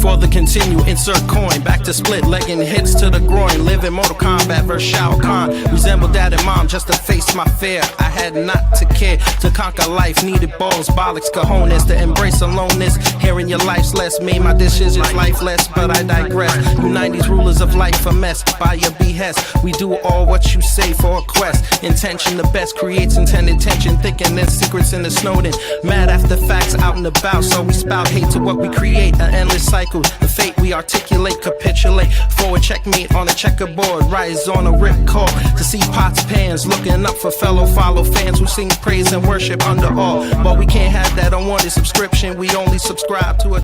for the continue, insert coin. Back to split, legging hits to the groin. Live in Mortal Kombat versus Shao Kahn. Resemble dad and mom just to face my fear. I had not to care to conquer life. Needed balls, bollocks, cojones to embrace aloneness. Hearing your life's less made my decisions lifeless, but I digress. You 90s rulers of life a mess by your behest. We do all what you say for a quest. Intention the best creates intended tension. Thinking there's secrets in the Snowden. Mad after facts out and about, so we spout hate to what we create. An endless cycle, the fate we articulate, capitulate. Forward checkmate on a checkerboard. Rise on a ripcord to see pots, pans. Looking up for fellow follow fans who sing praise and worship under all. But we can't have that unwanted subscription. We only subscribe to a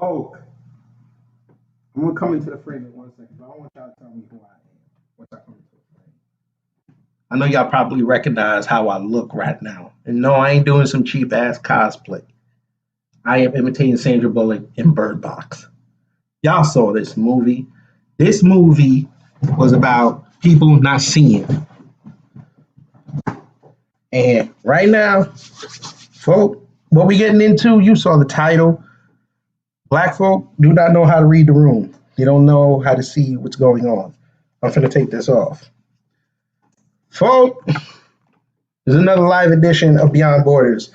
folk. I'm gonna come into the frame in 1 second, but I want y'all to tell me who I am once I come into the frame. I know y'all probably recognize how I look right now. And no, I ain't doing some cheap ass cosplay. I am imitating Sandra Bullock in Bird Box. Y'all saw this movie. This movie was about people not seeing. And right now, folk, what we getting into, you saw the title. Black folk do not know how to read the room. They don't know how to see what's going on. I'm finna take this off. Folk, there's another live edition of Beyond Borders.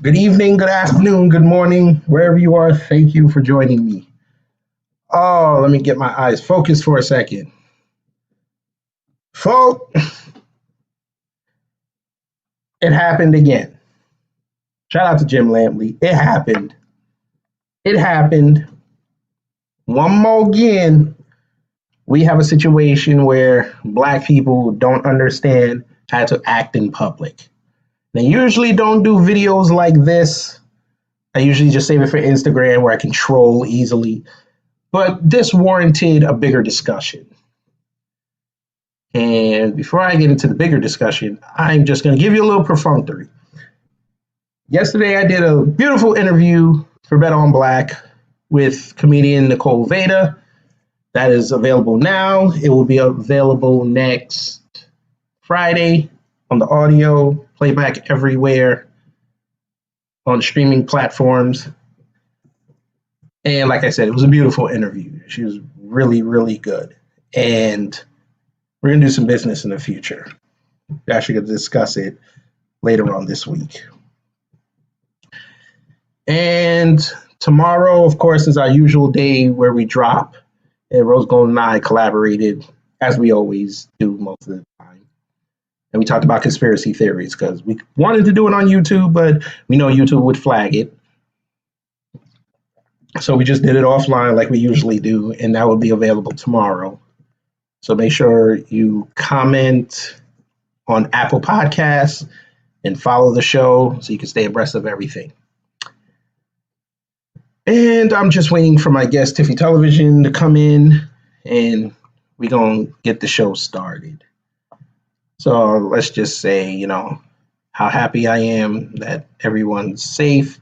Good evening, good afternoon, good morning, wherever you are. Thank you for joining me. Oh, let me get my eyes focused for a second. Folk, it happened again. Shout out to Jim Lampley. It happened. It happened. One more again. We have a situation where Black people don't understand how to act in public. They usually don't do videos like this. I usually just save it for Instagram where I can troll easily. But this warranted a bigger discussion. And before I get into the bigger discussion, I'm just going to give you a little perfunctory. Yesterday, I did a beautiful interview for Bet on Black with comedian Nicole Veda. That is available now. It will be available next Friday on the audio, playback everywhere on streaming platforms. And like I said, it was a beautiful interview. She was really, really good. And we're going to do some business in the future. We're actually going to discuss it later on this week. And tomorrow, of course, is our usual day where we drop. And Rose Gold and I collaborated, as we always do most of the time. And we talked about conspiracy theories because we wanted to do it on YouTube, but we know YouTube would flag it. So we just did it offline like we usually do, and that will be available tomorrow. So make sure you comment on Apple Podcasts and follow the show so you can stay abreast of everything. And I'm just waiting for my guest, Tiffy Television, to come in, and we're going to get the show started. So let's just say, you know, how happy I am that everyone's safe.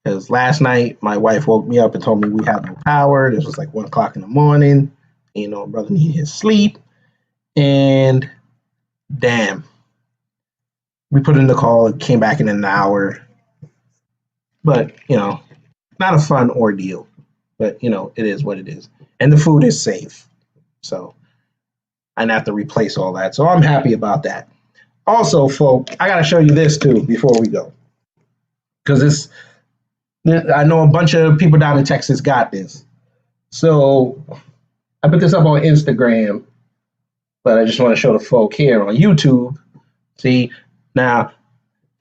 Because last night, my wife woke me up and told me we had no power. This was like 1 o'clock in the morning. You know, brother needed his sleep. And damn, we put in the call. It came back in an hour. But, you know, not a fun ordeal. But, you know, it is what it is. And the food is safe. So I didn't have to replace all that. So I'm happy about that. Also, folks, I got to show you this, too, before we go. because I know a bunch of people down in Texas got this. So I put this up on Instagram, but I just want to show the folk here on YouTube. See, now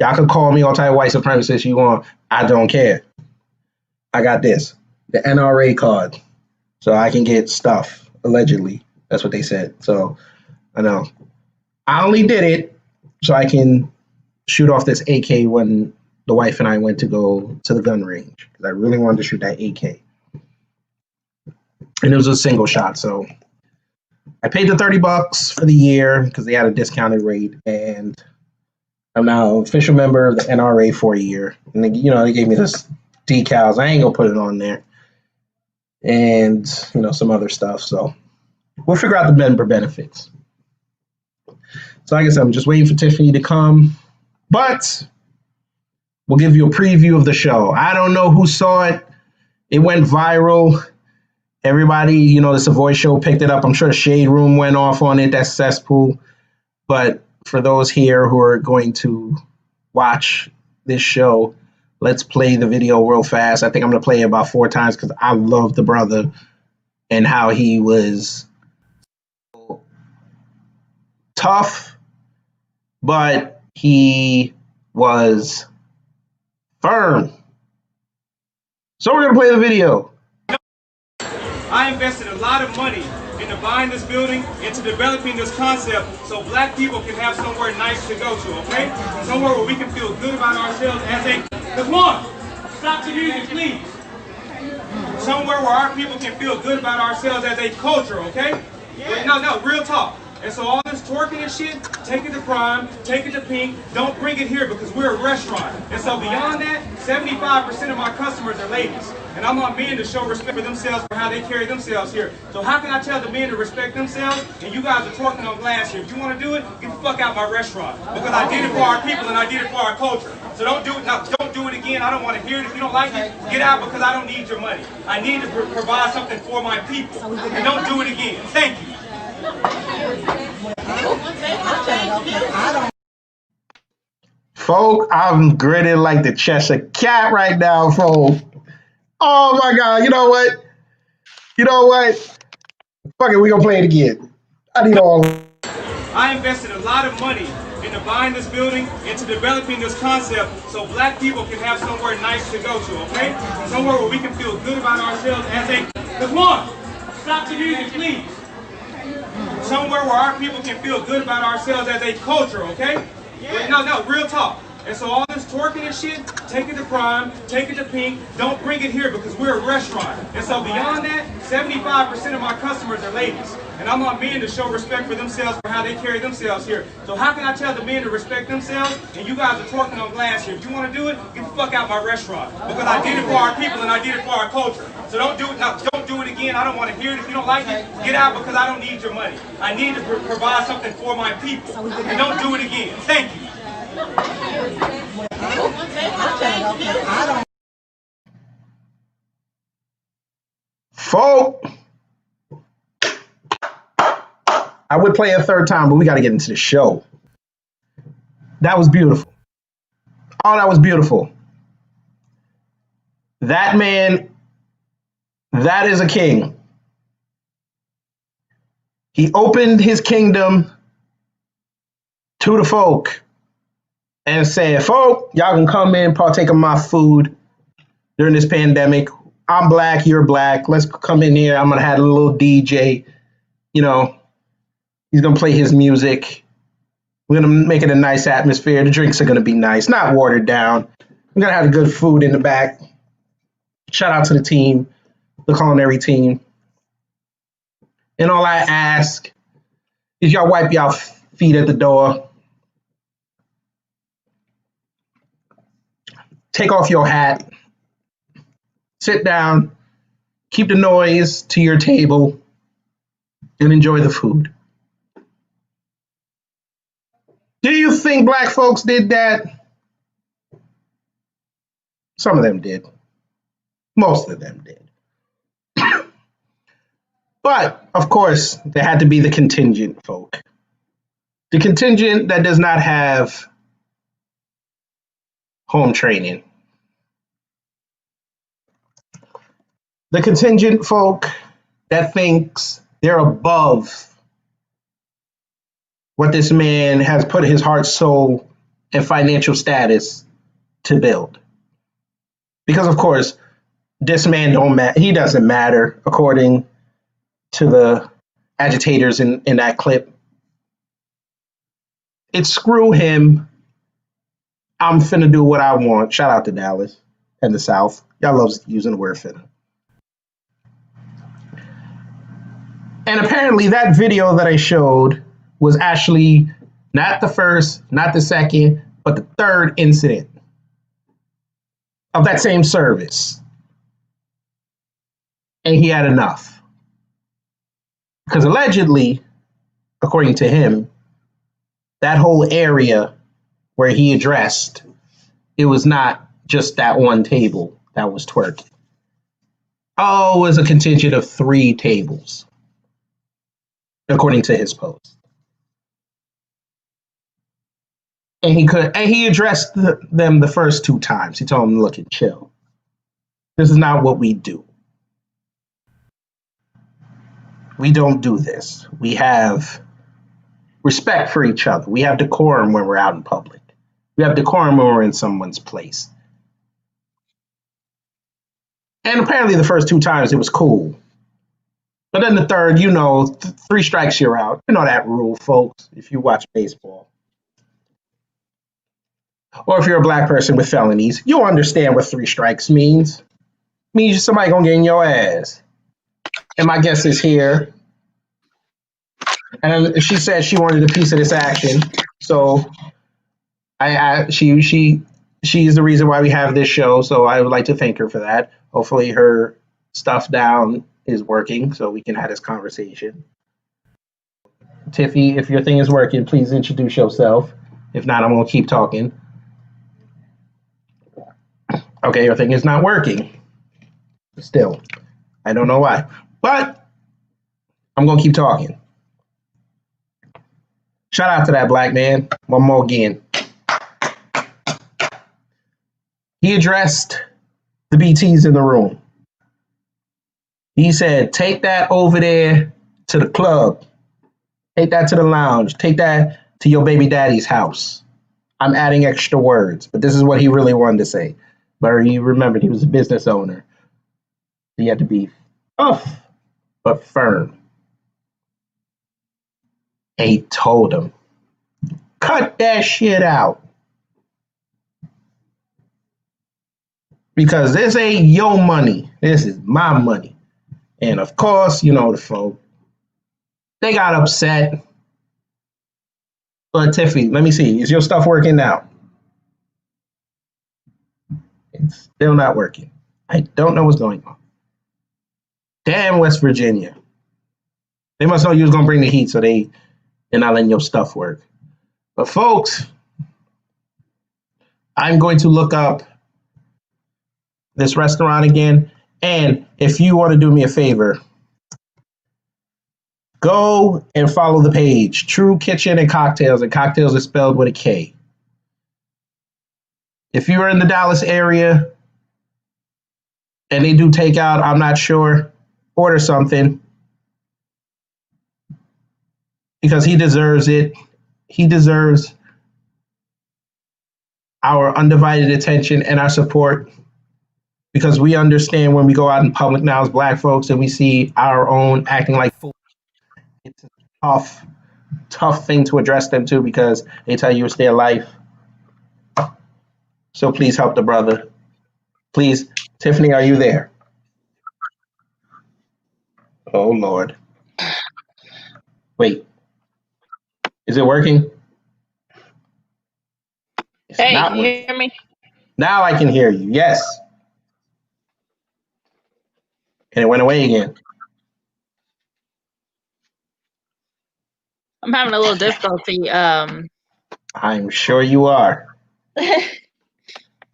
y'all can call me all type of white supremacist you want. I don't care. I got this, the NRA card, so I can get stuff, allegedly. That's what they said. So I know. I only did it so I can shoot off this AK when the wife and I went to go to the gun range, because I really wanted to shoot that AK. And it was a single shot, so I paid the $30 for the year because they had a discounted rate, and I'm now an official member of the NRA for a year. And they gave me this decals. I ain't gonna put it on there, and some other stuff. So we'll figure out the member benefits. So like I said, I'm just waiting for Tiffany to come, but we'll give you a preview of the show. I don't know who saw it. It went viral. Everybody, the Savoy Show picked it up. I'm sure the Shade Room went off on it. That's cesspool. But for those here who are going to watch this show, let's play the video real fast. I think I'm going to play it about 4 times because I love the brother and how he was tough, but he was firm. So we're going to play the video. I invested a lot of money into buying this building, into developing this concept so black people can have somewhere nice to go to, okay? Somewhere where we can feel good about ourselves as a... Come on! Stop the music, please! Somewhere where our people can feel good about ourselves as a culture, okay? Yeah. No, real talk. And so all this twerking and shit, take it to Prime, take it to Pink, don't bring it here because we're a restaurant. And so beyond that, 75% of my customers are ladies. And I'm on men to show respect for themselves for how they carry themselves here. So how can I tell the men to respect themselves and you guys are twerking on glass here? If you want to do it, get the fuck out my restaurant. Because I did it for our people and I did it for our culture. So don't do it now. Don't do it again. I don't want to hear it. If you don't like it, get out because I don't need your money. I need to provide something for my people. And don't do it again. Thank you. Folk, I'm grinning like the Cheshire Cat right now, folk. Oh my God, you know what? Fuck it, we gonna play it again. I need all. I invested a lot of money into buying this building, into developing this concept so black people can have somewhere nice to go to, okay? Somewhere where we can feel good about ourselves as a... Come on! Stop the music, please! Somewhere where our people can feel good about ourselves as a culture, okay? Yeah. No, real talk. And so all this twerking and shit, take it to Prime, take it to Pink, don't bring it here because we're a restaurant. And so beyond that, 75% of my customers are ladies. And I'm on men to show respect for themselves for how they carry themselves here. So how can I tell the men to respect themselves and you guys are twerking on glass here? If you want to do it, get the fuck out my restaurant. Because I did it for our people and I did it for our culture. So don't do it now. Don't do it again. I don't want to hear it. If you don't like it, get out because I don't need your money. I need to provide something for my people. And don't do it again. Thank you. Folk, I would play a third time, but we got to get into the show. That was beautiful. Oh, that was beautiful. That man, that is a king. He opened his kingdom to the folk and said, folk, y'all can come in, partake of my food during this pandemic. I'm black, you're black. Let's come in here. I'm going to have a little DJ. He's going to play his music. We're going to make it a nice atmosphere. The drinks are going to be nice, not watered down. We're going to have good food in the back. Shout out to the team, the culinary team. And all I ask is y'all wipe y'all feet at the door. Take off your hat. Sit down. Keep the noise to your table and enjoy the food. Do you think black folks did that? Some of them did. Most of them did. But, of course, there had to be the contingent folk. The contingent that does not have home training. the contingent folk that thinks they're above what this man has put his heart, soul, and financial status to build. Because of course, this man he doesn't matter according to the agitators in that clip. It's screw him. I'm finna do what I want. Shout out to Dallas and the South. Y'all love using the word finna. And apparently that video that I showed was actually not the first, not the second, but the third incident of that same service. And he had enough. Because allegedly, according to him, that whole area where he addressed, it was not just that one table that was twerking. Oh, it was a contingent of 3 tables, according to his post. And he addressed them the first 2 times. He told them, look and chill. This is not what we do. We don't do this. We have respect for each other. We have decorum when we're out in public. We have decorum when we're in someone's place. And apparently the first 2 times it was cool. But then the third, 3 strikes you're out. You know that rule, folks, if you watch baseball. Or if you're a black person with felonies, you'll understand what 3 strikes means. It means somebody gonna get in your ass. And my guest is here. And she said she wanted a piece of this action. So she is the reason why we have this show. So I would like to thank her for that. Hopefully her stuff down is working so we can have this conversation. Tiffy, if your thing is working, please introduce yourself. If not, I'm going to keep talking. Okay, your thing is not working. Still, I don't know why. But I'm going to keep talking. Shout out to that black man. One more again. He addressed the BTs in the room. He said, take that over there to the club. Take that to the lounge. Take that to your baby daddy's house. I'm adding extra words, but this is what he really wanted to say. But he remembered he was a business owner. He had to be tough, but firm. And he told him, cut that shit out. Because this ain't your money. This is my money. And of course, the folk, they got upset. But Tiffy, let me see. Is your stuff working now? It's still not working. I don't know what's going on. Damn West Virginia. They must know you was going to bring the heat, so they're not letting your stuff work. But folks, I'm going to look up this restaurant again. And if you want to do me a favor, go and follow the page, True Kitchen and Cocktails, and cocktails is spelled with a K. If you're in the Dallas area and they do takeout, I'm not sure, order something because he deserves it. He deserves our undivided attention and our support because we understand when we go out in public now as black folks and we see our own acting like fools. It's a tough thing to address them to because they tell you it's their life. So please help the brother. Please, Tiffany, are you there? Oh, Lord. Wait. Is it working? It's Hey, not can you working. hear me? Now I can hear you. Yes. And it went away again. I'm having a little difficulty. I'm sure you are.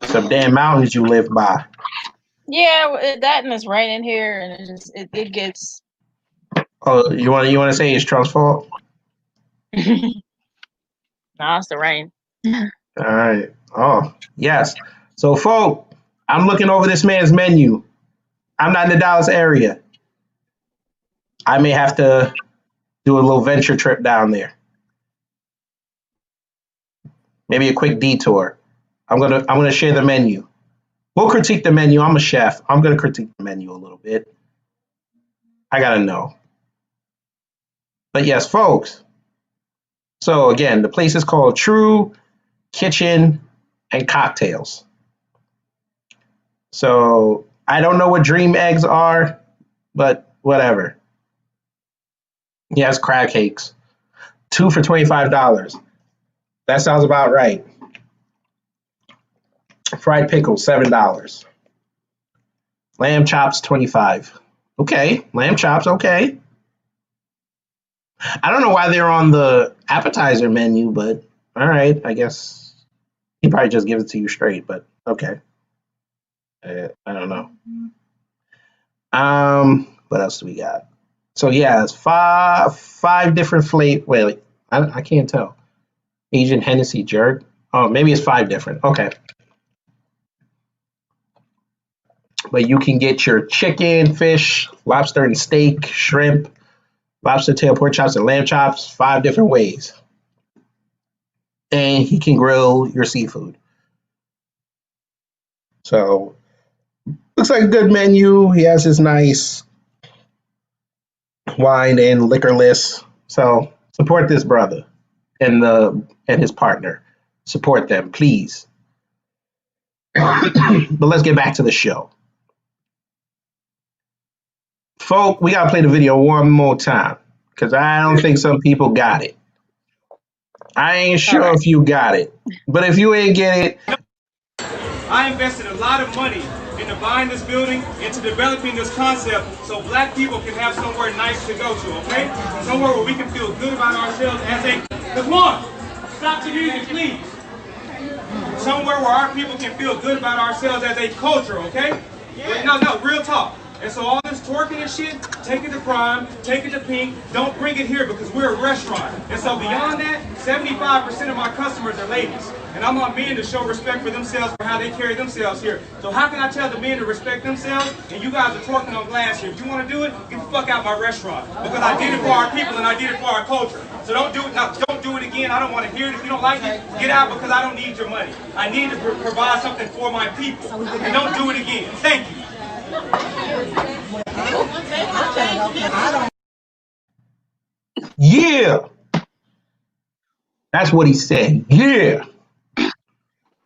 Some damn mountains you live by. Yeah, that and it's raining here, and it gets. Oh, you want to say it's Trump's fault? No, it's the rain. All right. Oh, yes. So, folk, I'm looking over this man's menu. I'm not in the Dallas area. I may have to do a little venture trip down there. Maybe a quick detour. I'm gonna share the menu. We'll critique the menu. I'm a chef. I'm gonna critique the menu a little bit. I gotta know. But yes, folks. So again, the place is called True Kitchen and Cocktails. So I don't know what dream eggs are, but whatever. He has crab cakes. 2 for $25. That sounds about right. Fried pickles, $7. Lamb chops, 25. Okay, lamb chops, okay. I don't know why they're on the appetizer menu, but all right, I guess he probably just gives it to you straight, but okay. I don't know. What else do we got? So yeah, it's five different flavors. Wait, I can't tell. Asian Hennessy jerk. Oh, maybe it's 5 different. Okay. But you can get your chicken, fish, lobster and steak, shrimp, lobster tail, pork chops, and lamb chops 5 different ways. And he can grill your seafood. So looks like a good menu. He has his nice wine and liquor list. So support this brother and his partner. Support them, please. But let's get back to the show. Folk, we gotta play the video one more time because I don't think some people got it. I ain't sure if you got it, but if you ain't get it, I invested a lot of money into buying this building, into developing this concept so black people can have somewhere nice to go to, okay? Somewhere where we can feel good about ourselves as a... Come on! Stop the music, please! Somewhere where our people can feel good about ourselves as a culture, okay? Yeah. No, real talk. And so all this twerking and shit, take it to Prime, take it to Pink, don't bring it here because we're a restaurant. And so beyond that, 75% of my customers are ladies. And I want men to show respect for themselves for how they carry themselves here. So how can I tell the men to respect themselves and you guys are twerking on glass here? If you want to do it, get the fuck out my restaurant. Because I did it for our people and I did it for our culture. So don't do it now. Don't do it again. I don't want to hear it. If you don't like it, get out because I don't need your money. I need to provide something for my people. And don't do it again. Thank you. yeah. That's what he said. Yeah. And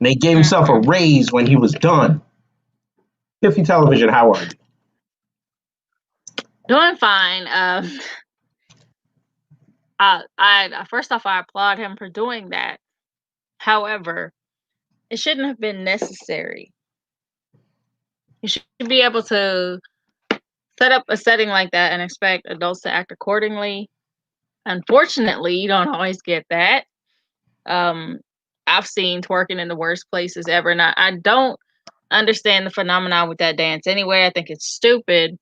they gave himself a raise when he was done. Tiffy Television, how are you? Doing fine. I first off, I applaud him for doing that. However, it shouldn't have been necessary. You should be able to set up a setting like that and expect adults to act accordingly. Unfortunately, you don't always get that. I've seen twerking in the worst places ever, and I don't understand the phenomenon with that dance anyway. I think it's stupid,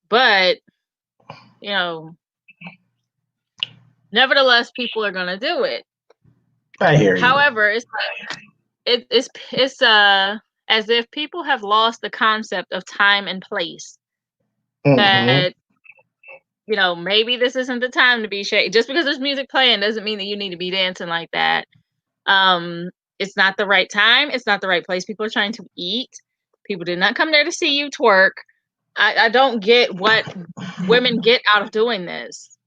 but nevertheless, people are gonna do it. I hear you. However, it's as if people have lost the concept of time and place. That maybe this isn't the time to be shady. Just because there's music playing doesn't mean that you need to be dancing like that. It's not the right time. It's not the right place. People are trying to eat. People did not come there to see you twerk. I don't get what women get out of doing this.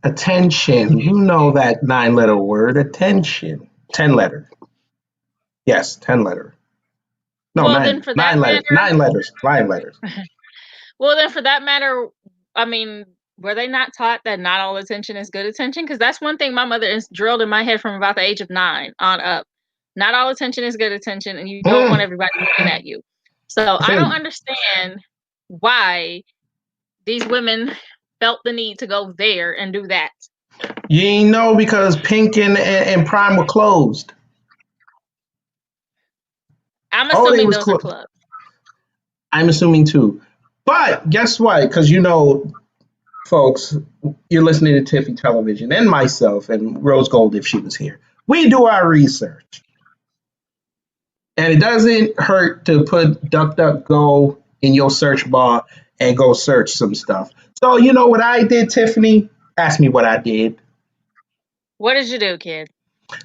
Attention. You know that 9-letter word. Attention. 10 letter. Yes, 10 letter. No, well, 9 then for that 9 letters. matter, 9 letters. 9 letters. Well, then for that matter, I mean, were they not taught that not all attention is good attention? Because that's one thing my mother is drilled in my head from about the age of 9 on up. Not all attention is good attention, and you don't want everybody looking at you. So I don't understand why these women felt the need to go there and do that. You ain't know because Pink and Prime were closed. I'm assuming those are clubs. I'm assuming too. But guess what? Because folks, you're listening to Tiffy Television and myself and Rose Gold if she was here. We do our research. And it doesn't hurt to put DuckDuckGo in your search bar and go search some stuff. So you know what I did, Tiffany? Ask me what I did. What did you do, kid?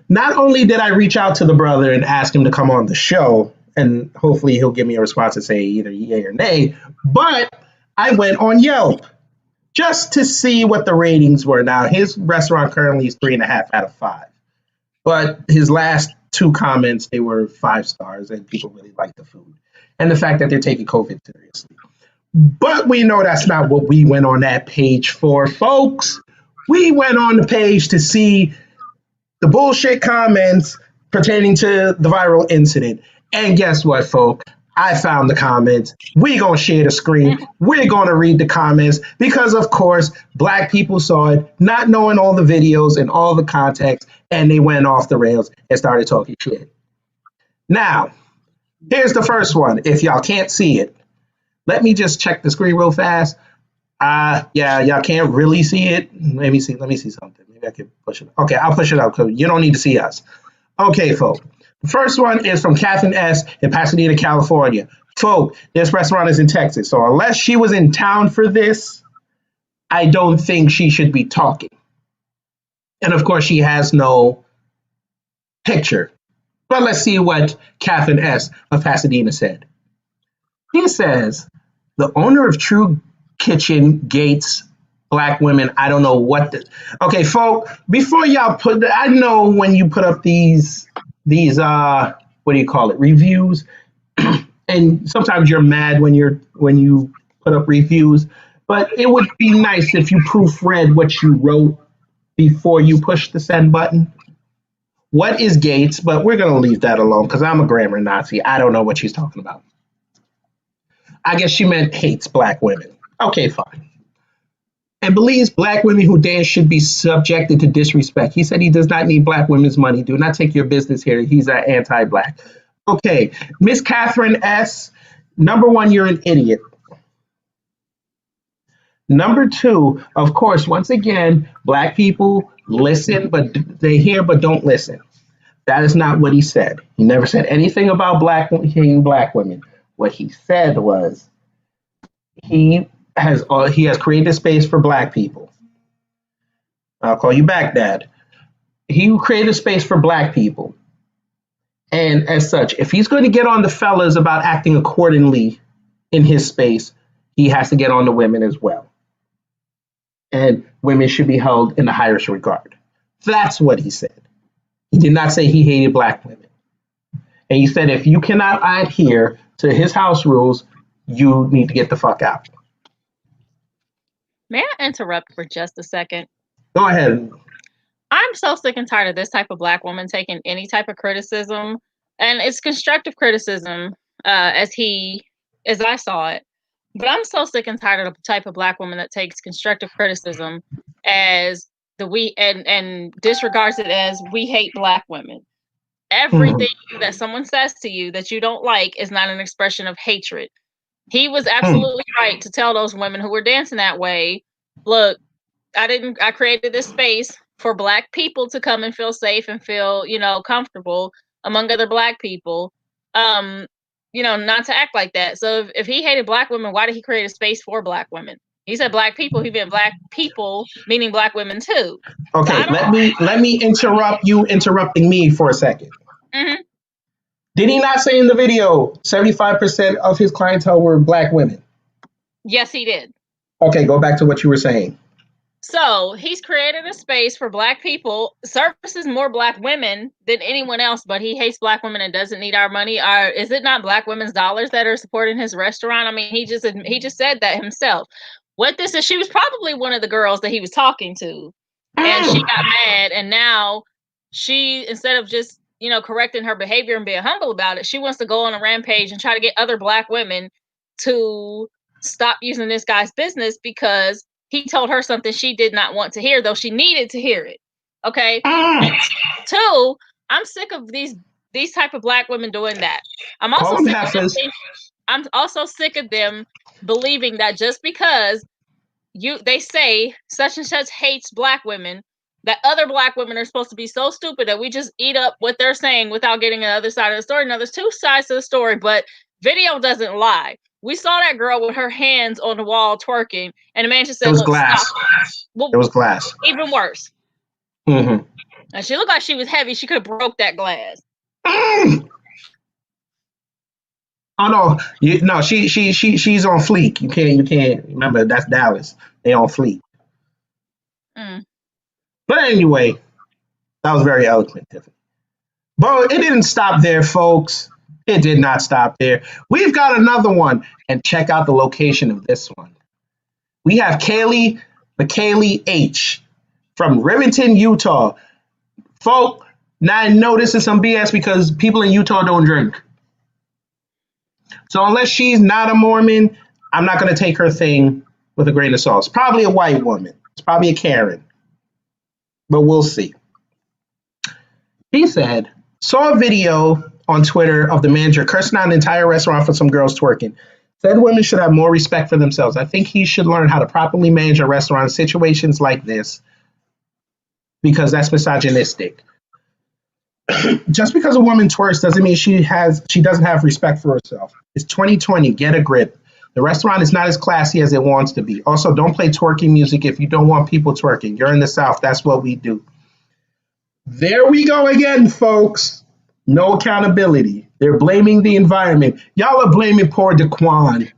Not only did I reach out to the brother and ask him to come on the show, and hopefully he'll give me a response and say either yay or nay, but I went on Yelp just to see what the ratings were. Now, his restaurant currently is 3.5 out of 5, but his last 2 comments, they were 5 stars, and people really like the food and the fact that they're taking COVID seriously. But we know that's not what we went on that page for, folks. We went on the page to see the bullshit comments pertaining to the viral incident. And guess what, folks? I found the comments. We're going to share the screen. We're going to read the comments because, of course, Black people saw it, not knowing all the videos and all the context, and they went off the rails and started talking shit. Now, here's the first one. If y'all can't see it, let me just check the screen real fast. Yeah, y'all can't really see it. Let me see something. Maybe I can push it. Okay, I'll push it up because you don't need to see us. Okay, folks. The first one is from Catherine S. in Pasadena, California. Folk, this restaurant is in Texas, so unless she was in town for this, I don't think she should be talking. And of course, she has no picture. But let's see what Catherine S. of Pasadena said. He says, the owner of True Kitchen Gates Black women, I don't know what the... Okay, folks, before y'all put... I know when you put up these what do you call it, reviews, and sometimes you're mad when you put up reviews, but it would be nice if you proofread what you wrote before you push the send button. What is Gates? But we're going to leave that alone because I'm a grammar Nazi. I don't know what she's talking about. I guess she meant hates Black women. Okay, fine. And believes Black women who dance should be subjected to disrespect. He said he does not need Black women's money. Do not take your business here. He's anti-Black. Okay, Miss Catherine S., number 1, you're an idiot. Number 2, of course, once again, Black people listen, but they hear but don't listen. That is not what he said. He never said anything about hating Black women. What he said was he has created a space for Black people. I'll call you back, Dad. He created a space for Black people. And as such, if he's going to get on the fellas about acting accordingly in his space, he has to get on the women as well. And women should be held in the highest regard. That's what he said. He did not say he hated Black women. And he said if you cannot adhere to his house rules, you need to get the fuck out. May I interrupt for just a second? Go ahead. I'm so sick and tired of this type of Black woman taking any type of criticism, and it's constructive criticism, as I saw it. But I'm so sick and tired of the type of Black woman that takes constructive criticism as and disregards it as we hate Black women. Everything that someone says to you that you don't like is not an expression of hatred. He was absolutely right to tell those women who were dancing that way, look, I created this space for Black people to come and feel safe and feel, comfortable among other Black people. Not to act like that. So if he hated Black women, why did he create a space for Black women? He said Black people, he meant Black people, meaning Black women too. Okay, So let me interrupt you interrupting me for a second. Mm-hmm. Did he not say in the video 75% of his clientele were Black women? Yes, he did. Okay, go back to what you were saying. So he's created a space for Black people, services more Black women than anyone else, but he hates Black women and doesn't need our money. Is it not Black women's dollars that are supporting his restaurant? I mean, he just said that himself. What this is, she was probably one of the girls that he was talking to, and she got mad, and now she, instead of just correcting her behavior and being humble about it, she wants to go on a rampage and try to get other Black women to stop using this guy's business because he told her something she did not want to hear, though she needed to hear it. Okay. And 2, I'm sick of these type of Black women doing that. I'm also sick of them believing that just because they say such and such hates Black women, that other Black women are supposed to be so stupid that we just eat up what they're saying without getting the other side of the story. Now, there's 2 sides to the story, but video doesn't lie. We saw that girl with her hands on the wall twerking, and the man just It said, was "Look, glass. stop." Well, It was glass. even worse. Mm-hmm. And she looked like she was heavy. She could have broke that glass. Mm. Oh no, she's on fleek. You can't remember that's Dallas. They on fleek. Mm. But anyway, that was very eloquent, Tiffany. But it didn't stop there, folks. It did not stop there. We've got another one, and check out the location of this one. We have Kaylee McKaylee H from Rivington, Utah. Folk, now I know this is some BS because people in Utah don't drink. So unless she's not a Mormon, I'm not going to take her thing with a grain of salt. It's probably a white woman. It's probably a Karen. But we'll see. He said, saw a video on Twitter of the manager cursing out an entire restaurant for some girls twerking. Said women should have more respect for themselves. I think he should learn how to properly manage a restaurant in situations like this because that's misogynistic. Just because a woman twerks doesn't mean she doesn't have respect for herself. It's 2020. Get a grip. The restaurant is not as classy as it wants to be. Also, don't play twerking music if you don't want people twerking. You're in the South. That's what we do. There we go again, folks. No accountability. They're blaming the environment. Y'all are blaming poor Daquan.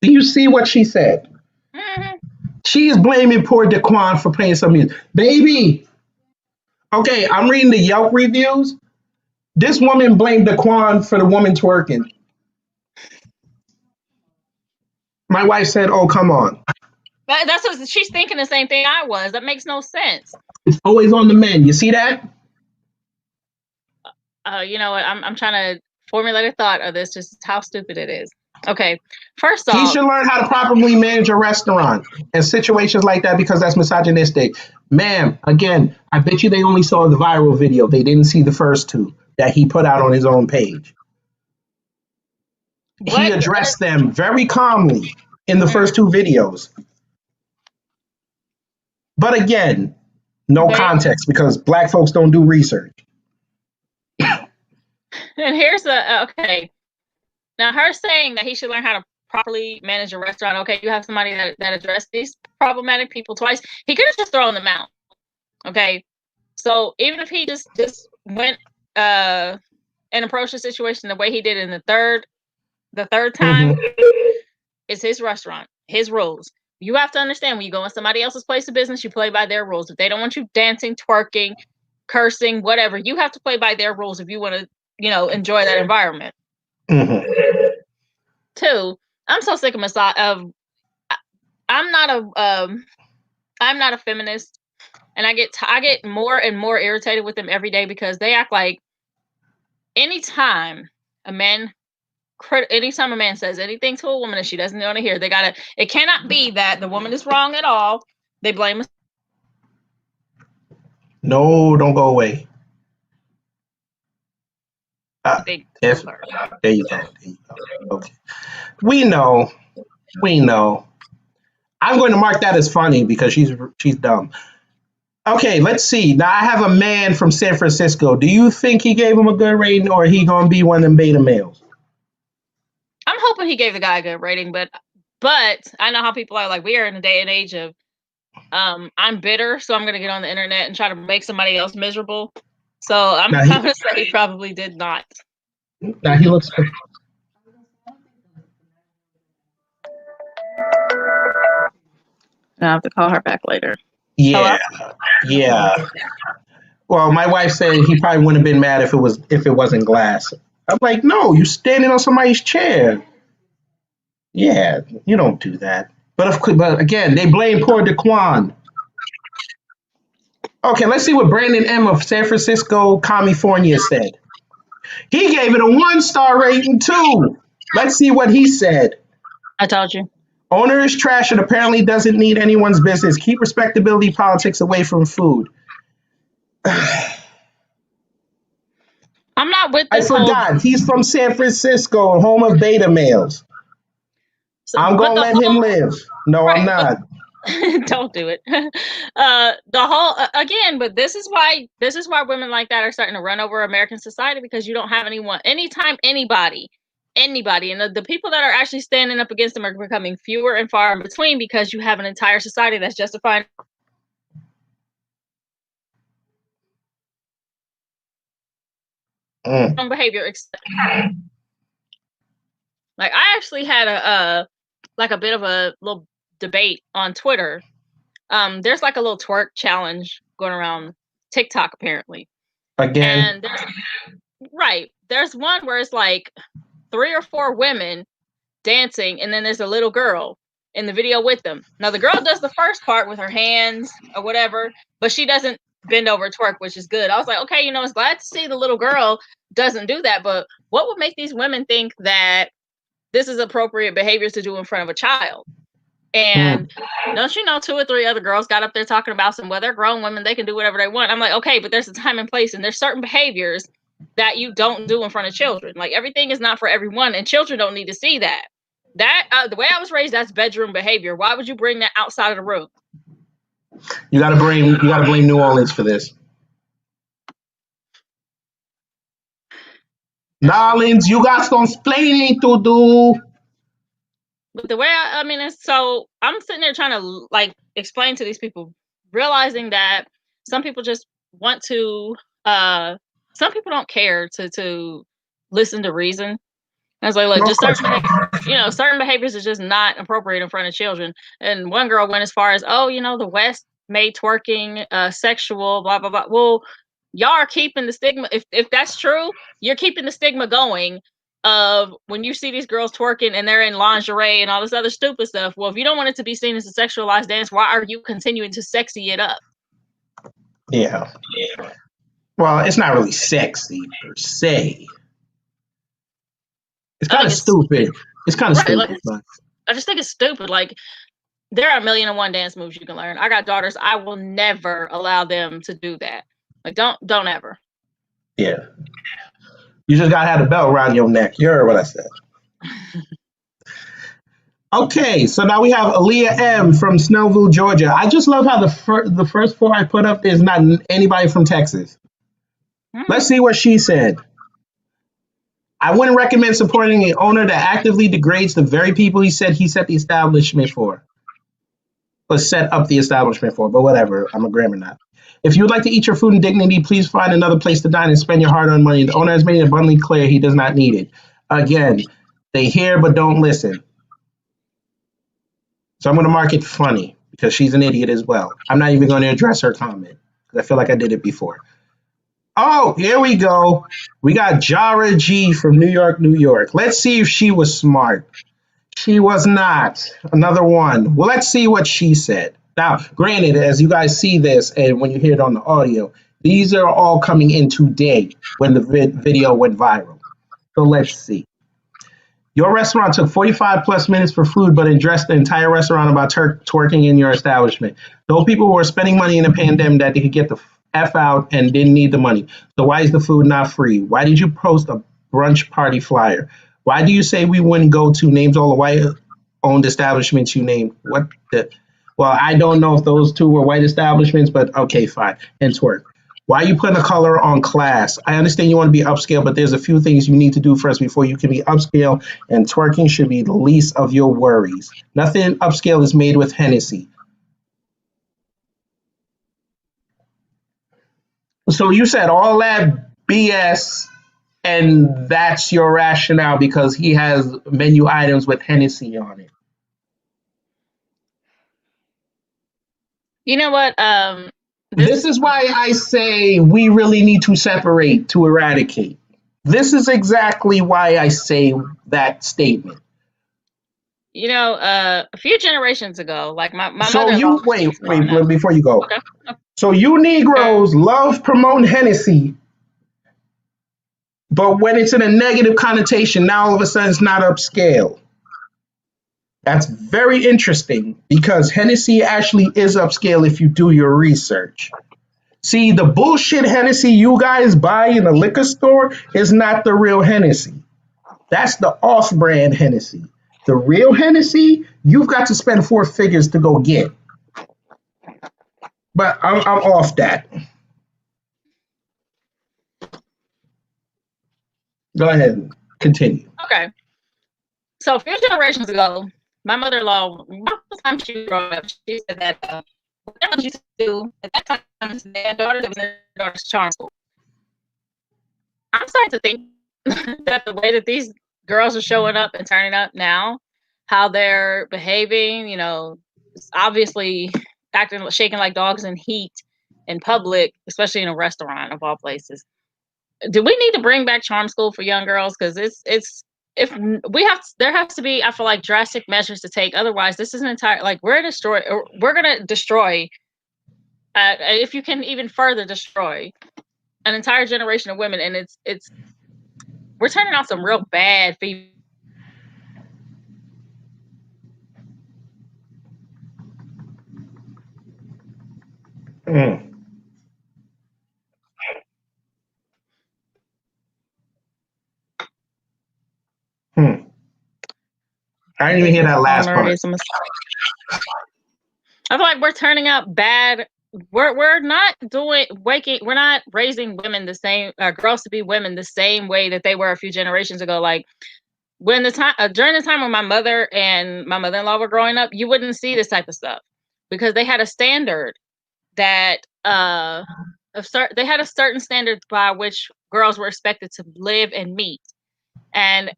Do you see what she said? Mm-hmm. She's blaming poor Daquan for playing some music. Baby, okay, I'm reading the Yelp reviews. This woman blamed Daquan for the woman twerking. My wife said, oh, come on. That's what she's thinking. The same thing I was. That makes no sense. It's always on the men. You see that? You know what? I'm trying to formulate a thought of this. Just how stupid it is. Okay, first He off, should learn how to properly manage a restaurant in situations like that because that's misogynistic. Ma'am, again, I bet you they only saw the viral video. They didn't see the first two that he put out on his own page. He addressed them very calmly in the first two videos. But again, no context because black folks don't do research. And here's okay. Now, her saying that he should learn how to properly manage a restaurant. Okay, you have somebody that addressed these problematic people twice. He could have just thrown them out. Okay, so even if he just went and approached the situation the way he did in the third time, it's his restaurant, his rules. You have to understand when you go in somebody else's place of business, you play by their rules. If they don't want you dancing, twerking, cursing, whatever, you have to play by their rules if you want to, enjoy that environment. Two, I'm so sick of I'm not a feminist, and I get more and more irritated with them every day because they act like anytime a man says anything to a woman and she doesn't want to hear, it cannot be that the woman is wrong at all. They blame us. No, don't go away. There you go. Okay. We know. I'm going to mark that as funny because she's dumb. Okay, let's see. Now I have a man from San Francisco. Do you think he gave him a good rating, or he gonna be one of them beta males? I'm hoping he gave the guy a good rating, but I know how people are. Like, we are in a day and age of I'm bitter, so I'm gonna get on the internet and try to make somebody else miserable. So I'm gonna say he probably did not. Now he looks. I have to call her back later. Yeah. Hello? Yeah. Well, my wife said he probably wouldn't have been mad if it wasn't glass. I'm like, no, you standing on somebody's chair. Yeah, you don't do that. But again, they blame poor Daquan. Okay, let's see what Brandon M of San Francisco, California said. He gave it a 1-star rating too. Let's see what he said. I told you. Owner is trash and apparently doesn't need anyone's business. Keep respectability politics away from food. I'm not with I this. forgot. He's from San Francisco, home of beta males. So, I'm going to let him live. No, right, I'm not. Don't do it. The whole again, but this is why women like that are starting to run over American society, because you don't have anytime anybody anybody. And the people that are actually standing up against them are becoming fewer and far in between because you have an entire society that's justifying wrong behavior. Like, I actually had a bit of a little debate on Twitter. There's like a little twerk challenge going around TikTok apparently. Again. And there's one where it's like 3 or 4 women dancing, and then there's a little girl in the video with them. Now the girl does the first part with her hands or whatever, but she doesn't bend over twerk, which is good. I was like, okay, I was glad to see the little girl doesn't do that, but what would make these women think that this is appropriate behaviors to do in front of a child? And don't you know, 2 or 3 other girls got up there talking about some, well, they're grown women, they can do whatever they want. I'm like, okay, but there's a time and place, and there's certain behaviors that you don't do in front of children. Like, everything is not for everyone, and children don't need to see that. The way I was raised, that's bedroom behavior. Why would you bring that outside of the room? You gotta blame New Orleans for this. Nolans, you got some explaining to do. But the way so I'm sitting there trying to like explain to these people, realizing that some people just want to, some people don't care to listen to reason. I was like, just certain behaviors are just not appropriate in front of children. And one girl went as far as, the West made twerking sexual, blah blah blah. Well, y'all are keeping the stigma. If that's true, you're keeping the stigma going of when you see these girls twerking and they're in lingerie and all this other stupid stuff. Well, if you don't want it to be seen as a sexualized dance, why are you continuing to sexy it up? Yeah. Well, it's not really sexy per se. It's kind of stupid. It's kind of stupid. I just think it's stupid. Like, there are 1,000,001 dance moves you can learn. I got daughters. I will never allow them to do that. Like, don't ever. Yeah. You just gotta have the belt around your neck. You heard what I said. Okay, so now we have Aaliyah M from Snellville, Georgia. I just love how the first 4 I put up, there's not anybody from Texas. Let's see what she said. I wouldn't recommend supporting an owner that actively degrades the very people he set the establishment for. Or set up the establishment for, but whatever. I'm a grammar nut. If you would like to eat your food in dignity, please find another place to dine and spend your hard-earned money. The owner has made it abundantly clear he does not need it. Again, they hear but don't listen. So I'm going to mark it funny because she's an idiot as well. I'm not even going to address her comment because I feel like I did it before. Oh, here we go. We got Jara G from New York, New York. Let's see if she was smart. She was not. Another one. Well, let's see what she said. Now, granted, as you guys see this and when you hear it on the audio, these are all coming in today when the video went viral. So let's see. Your restaurant took 45 plus minutes for food, but addressed the entire restaurant about twerking in your establishment. Those people were spending money in a pandemic that they could get the F out and didn't need the money. So why is the food not free? Why did you post a brunch party flyer? Why do you say we wouldn't go to names all the white-owned establishments you named? What the? Well, I don't know if those 2 were white establishments, but okay, fine. And twerk. Why are you putting a color on class? I understand you want to be upscale, but there's a few things you need to do first before you can be upscale, and twerking should be the least of your worries. Nothing upscale is made with Hennessy. So you said all that BS, and that's your rationale because he has menu items with Hennessy on it. You know what? This is why I say we really need to separate to eradicate. This is exactly why I say that statement. A few generations ago, like my so mother. You wait before you go. Okay. So you Negroes love promoting Hennessy, but when it's in a negative connotation, now all of a sudden it's not upscale. That's very interesting because Hennessy actually is upscale if you do your research. See, the bullshit Hennessy you guys buy in the liquor store is not the real Hennessy. That's the off-brand Hennessy. The real Hennessy, you've got to spend 4 figures to go get. But I'm off that. Go ahead. Continue. Okay. So a few generations ago, my mother-in-law, by the time she was growing up, she said that what they used to do at that time is their daughter was their daughter's charm school. I'm starting to think that the way that these girls are showing up and turning up now, how they're behaving, obviously acting, shaking like dogs in heat in public, especially in a restaurant of all places. Do we need to bring back charm school for young girls? Because it's if we have there has to be, I feel like, drastic measures to take. Otherwise, this is an entire we're gonna destroy. If you can even further destroy an entire generation of women, and it's we're turning out some real bad female. Mm. Hmm. I didn't even hear that last part. I feel like we're turning out bad. We're not we're not raising women the same, girls to be women the same way that they were a few generations ago. Like when during the time when my mother and my mother-in-law were growing up, you wouldn't see this type of stuff because they had a standard that they had a certain standard by which girls were expected to live and meet. And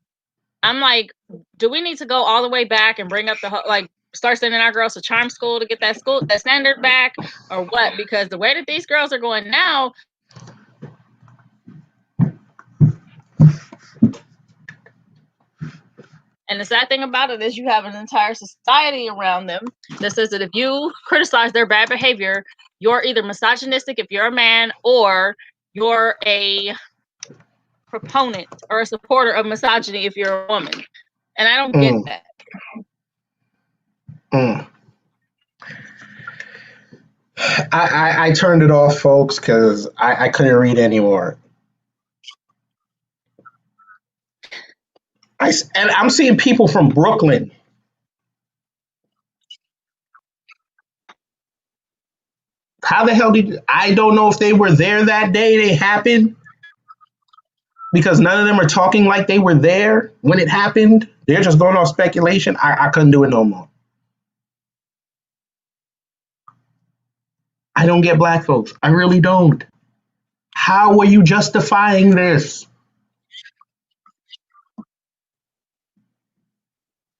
I'm like, do we need to go all the way back and bring up start sending our girls to charm school to get that standard back, or what? Because the way that these girls are going now, and the sad thing about it is you have an entire society around them that says that if you criticize their bad behavior, you're either misogynistic if you're a man, or you're a proponent or a supporter of misogyny if you're a woman. And I don't get that. I turned it off, folks, because I couldn't read anymore. And I'm seeing people from Brooklyn. How the hell I don't know if they were there that day they happened, because none of them are talking like they were there when it happened. They're just going off speculation. I couldn't do it no more. I don't get black folks. I really don't. How are you justifying this?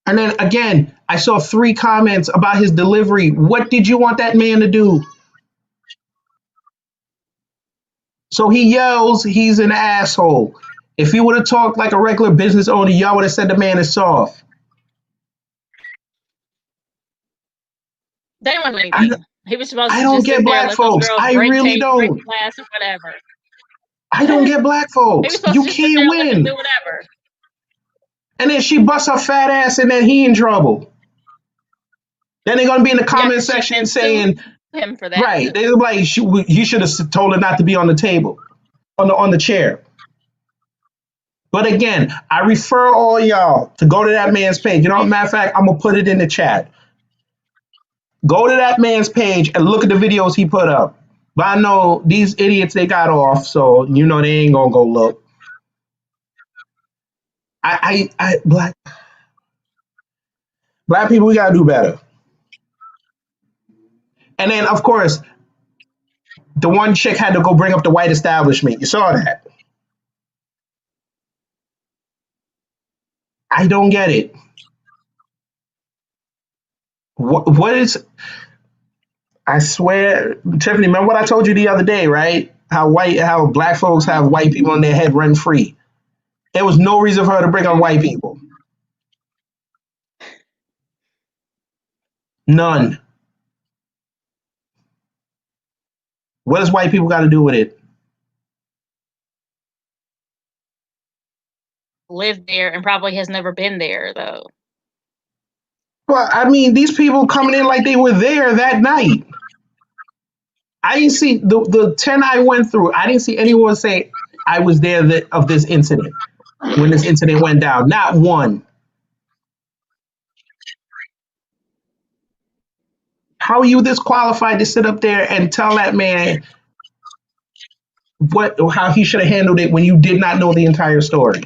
And then again, I saw 3 comments about his delivery. What did you want that man to do? So he yells, he's an asshole. If he would have talked like a regular business owner, y'all would have said the man is soft. They don't do anything. He was supposed to don't just get sit there black and let folks. those girls I break really tape, don't. break glass, or whatever. I don't get black folks. You can't win. Do whatever. And then she busts her fat ass, and then he in trouble. Then they're gonna be in the comment section saying him for that. Right. They're like, you should have told her not to be on the table, on the chair. But again, I refer all y'all to go to that man's page. You know, matter of fact, I'm gonna put it in the chat. Go to that man's page and look at the videos he put up. But I know these idiots, they got off, so you know they ain't gonna go look. Black people, we gotta do better. And then, of course, the one chick had to go bring up the white establishment. You saw that. I don't get it. What is? I swear, Tiffany, remember what I told you the other day, right? How black folks have white people in their head rent free. There was no reason for her to bring up white people. None. What does white people got to do with it? Lived there and probably has never been there, though. Well, I mean, these people coming in like they were there that night. I didn't see the 10 I went through. I didn't see anyone say I was there of this incident when this incident went down. Not one. How are you this qualified to sit up there and tell that man how he should have handled it when you did not know the entire story?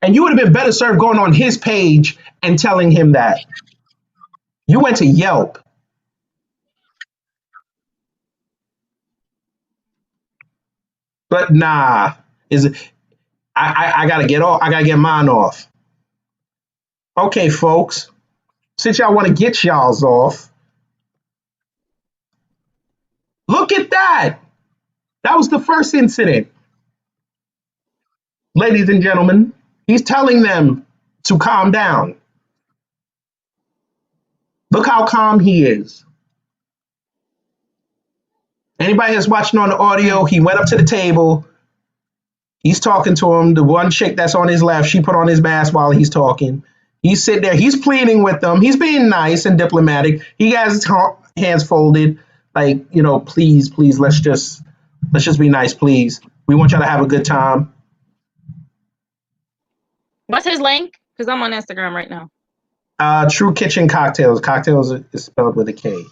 And you would have been better served going on his page and telling him that. You went to Yelp. But nah, is it? I gotta get off. I gotta get mine off. Okay, folks. Since y'all want to get y'all's off, look at that. That was the first incident. Ladies and gentlemen, he's telling them to calm down. Look how calm he is. Anybody that's watching on the audio, he went up to the table. He's talking to him. The one chick that's on his left, she put on his mask while he's talking. He's sitting there. He's pleading with them. He's being nice and diplomatic. He has his hands folded, like, please, let's just be nice, please. We want y'all to have a good time. What's his link? Because I'm on Instagram right now. True Kitchen Cocktails. Cocktails is spelled with a K.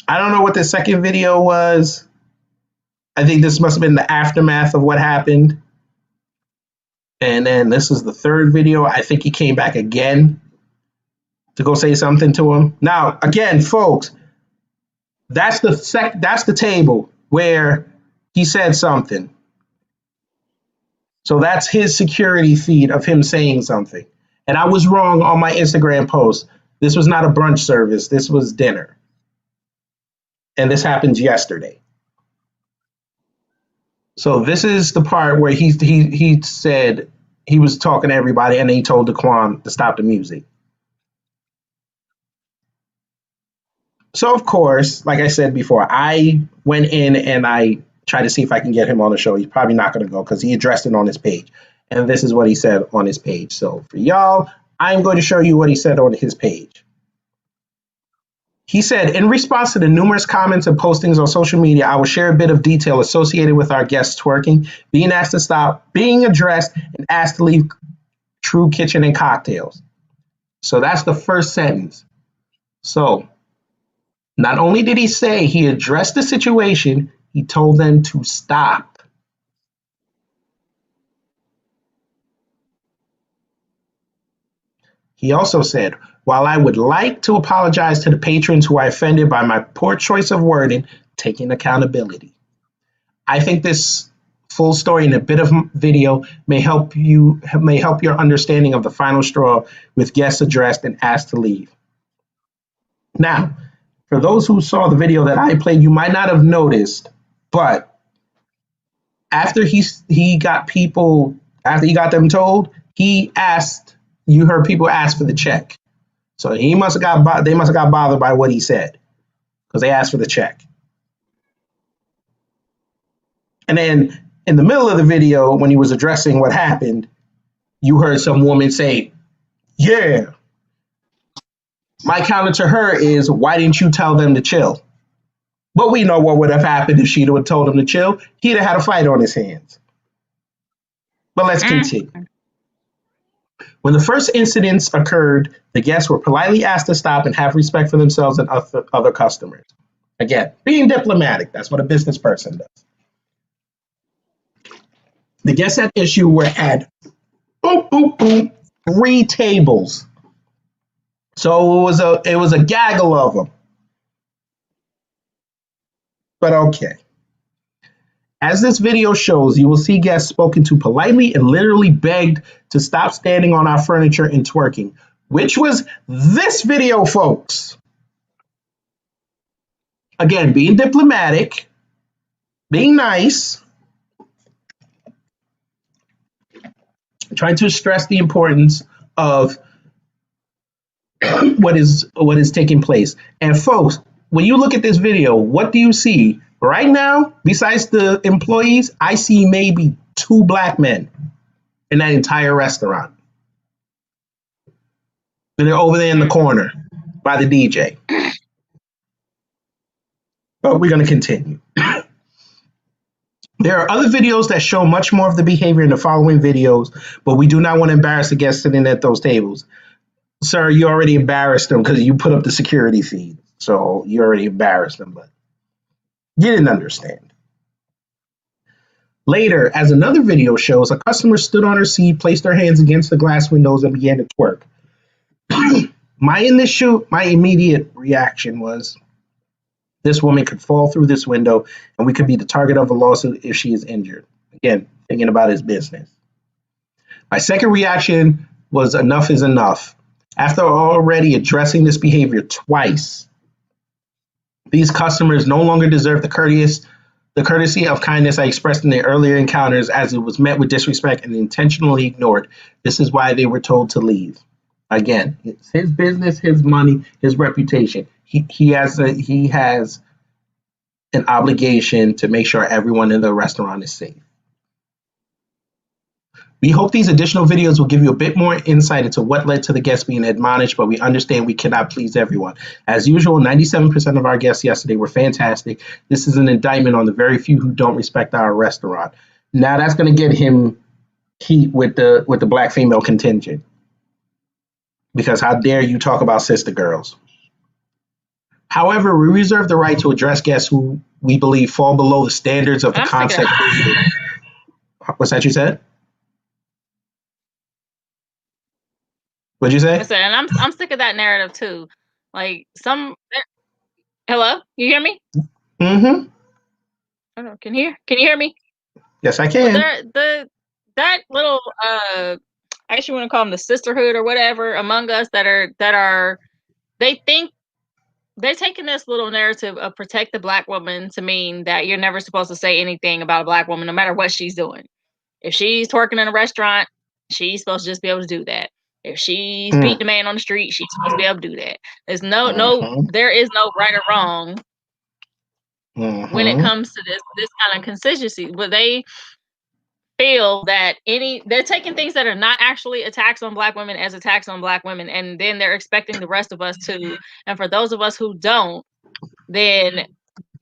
I don't know what the second video was. I think this must have been the aftermath of what happened. And then this is the third video. I think he came back again to go say something to him. Now, again, folks, that's the table where he said something. So that's his security feed of him saying something. And I was wrong on my Instagram post. This was not a brunch service. This was dinner. And this happened yesterday. So this is the part where he said he was talking to everybody and then he told Daquan to stop the music. So, of course, like I said before, I went in and I tried to see if I can get him on the show. He's probably not going to go because he addressed it on his page. And this is what he said on his page. So for y'all, I'm going to show you what he said on his page. He said, in response to the numerous comments and postings on social media, I will share a bit of detail associated with our guests twerking, being asked to stop, being addressed, and asked to leave True Kitchen and Cocktails. So that's the first sentence. So not only did he say he addressed the situation, he told them to stop. He also said, while I would like to apologize to the patrons who are offended by my poor choice of wording, taking accountability. I think this full story and a bit of video may help your understanding of the final straw with guests addressed and asked to leave. Now, for those who saw the video that I played, you might not have noticed, but after he got them told, he asked, you heard people ask for the check. So they must have got bothered by what he said because they asked for the check. And then in the middle of the video, when he was addressing what happened, you heard some woman say, yeah. My counter to her is, why didn't you tell them to chill? But we know what would have happened if she'd have told him to chill. He'd have had a fight on his hands. But let's continue. When the first incidents occurred, the guests were politely asked to stop and have respect for themselves and other customers. Again, being diplomatic. That's what a business person does. The guests at issue were at 3 tables. So it was a gaggle of them. But okay. As this video shows, you will see guests spoken to politely and literally begged to stop standing on our furniture and twerking, which was this video, folks. Again, being diplomatic, being nice, trying to stress the importance of what is taking place. And folks, when you look at this video, what do you see? Right now, besides the employees, I see maybe 2 black men in that entire restaurant. And they're over there in the corner by the DJ. But we're going to continue. There are other videos that show much more of the behavior in the following videos, but we do not want to embarrass the guests sitting at those tables. Sir, you already embarrassed them because you put up the security feed. So you already embarrassed them, but you didn't understand. Later, as another video shows, a customer stood on her seat, placed her hands against the glass windows, and began to twerk. My immediate reaction was, this woman could fall through this window, and we could be the target of a lawsuit if she is injured. Again, thinking about his business. My second reaction was, enough is enough. After already addressing this behavior twice, these customers no longer deserve the courtesy of kindness I expressed in their earlier encounters, as it was met with disrespect and intentionally ignored. This is why they were told to leave. Again, it's his business, his money, his reputation. He has an obligation to make sure everyone in the restaurant is safe. We hope these additional videos will give you a bit more insight into what led to the guests being admonished, but we understand we cannot please everyone. As usual, 97% of our guests yesterday were fantastic. This is an indictment on the very few who don't respect our restaurant. Now that's going to get him heat with the black female contingent. Because how dare you talk about sister girls? However, we reserve the right to address guests who we believe fall below the standards of the concept. What's that you said? What'd you say? Listen, and I'm sick of that narrative too. Like hello, you hear me? Mm-hmm. I don't know, can you hear me? Yes, I can. That little I guess you want to call them the sisterhood or whatever among us that are they think they're taking this little narrative of protect the black woman to mean that you're never supposed to say anything about a black woman no matter what she's doing. If she's twerking in a restaurant, she's supposed to just be able to do that. If she's beating a man on the street, she's supposed to be able to do that. There's there is no right or wrong when it comes to this kind of consistency. But they feel that they're taking things that are not actually attacks on black women as attacks on black women, and then they're expecting the rest of us to. And for those of us who don't, then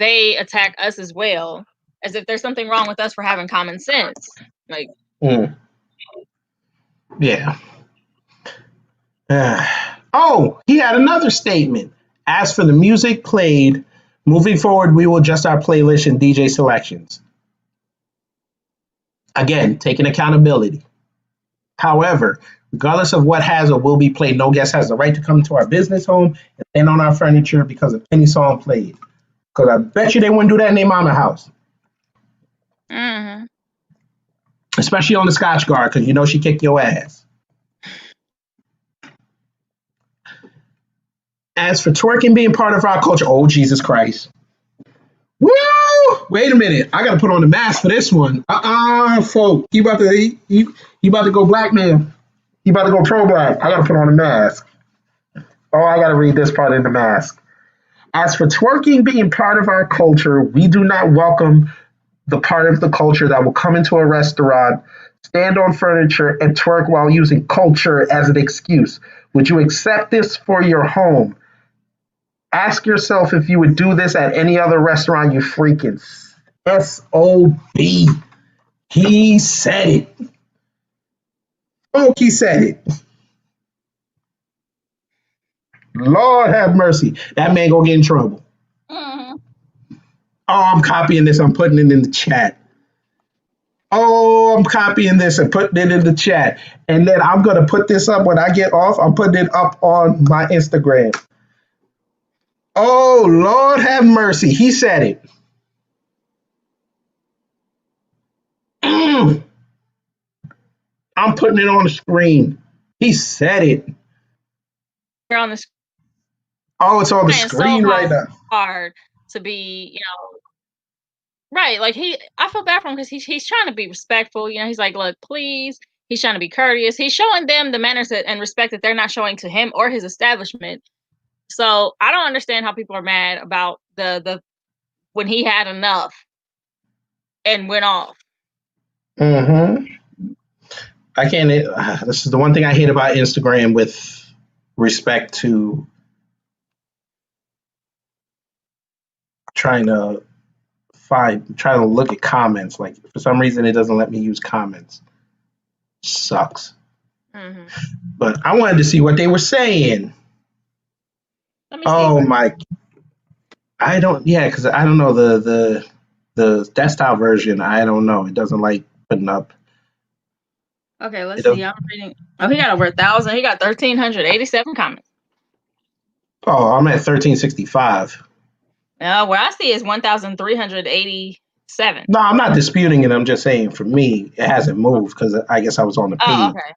they attack us as well, as if there's something wrong with us for having common sense. Like, yeah. Oh, he had another statement. As for the music played, moving forward, we will adjust our playlist and DJ selections. Again, taking accountability. However, regardless of what has or will be played, no guest has the right to come to our business home and stand on our furniture because of any song played. Because I bet you they wouldn't do that in their mama house. mm-hmm. Especially on the Scotch Guard, because you know she kicked your ass. As for twerking being part of our culture, oh, Jesus Christ. Woo! Wait a minute. I got to put on the mask for this one. Folk. He about to go black man. He about to go pro-black. I got to put on a mask. Oh, I got to read this part in the mask. As for twerking being part of our culture, we do not welcome the part of the culture that will come into a restaurant, stand on furniture, and twerk while using culture as an excuse. Would you accept this for your home? Ask yourself if you would do this at any other restaurant, you freaking SOB. He said it. Oh, he said it. Lord have mercy. That man gonna get in trouble. Mm-hmm. Oh, I'm copying this. I'm putting it in the chat. Oh, I'm copying this and putting it in the chat. And then I'm going to put this up when I get off. I'm putting it up on my Instagram. Oh, Lord have mercy. He said it. I'm putting it on the screen. He said it. You're on the screen. Oh, it's on the screen right now. Hard to be, right. Like I feel bad for him because he's trying to be respectful. He's like, look, please. He's trying to be courteous. He's showing them the manners and respect that they're not showing to him or his establishment. So I don't understand how people are mad about the when he had enough and went off. Mm-hmm. I can't. This is the one thing I hate about Instagram with respect to trying to look at comments. Like for some reason, it doesn't let me use comments. Sucks. Mm-hmm. But I wanted to see what they were saying. Let me see. My! I don't. Yeah, because I don't know the The desktop version, I don't know. It doesn't like putting up. Okay, let's It see. don't, I'm reading. Oh, he got over 1,000. He got 1,387 comments. oh, I'm at 1365. Where I see is 1,387. No, I'm not disputing it. I'm just saying for me, it hasn't moved because I guess I was on the Oh, page. okay.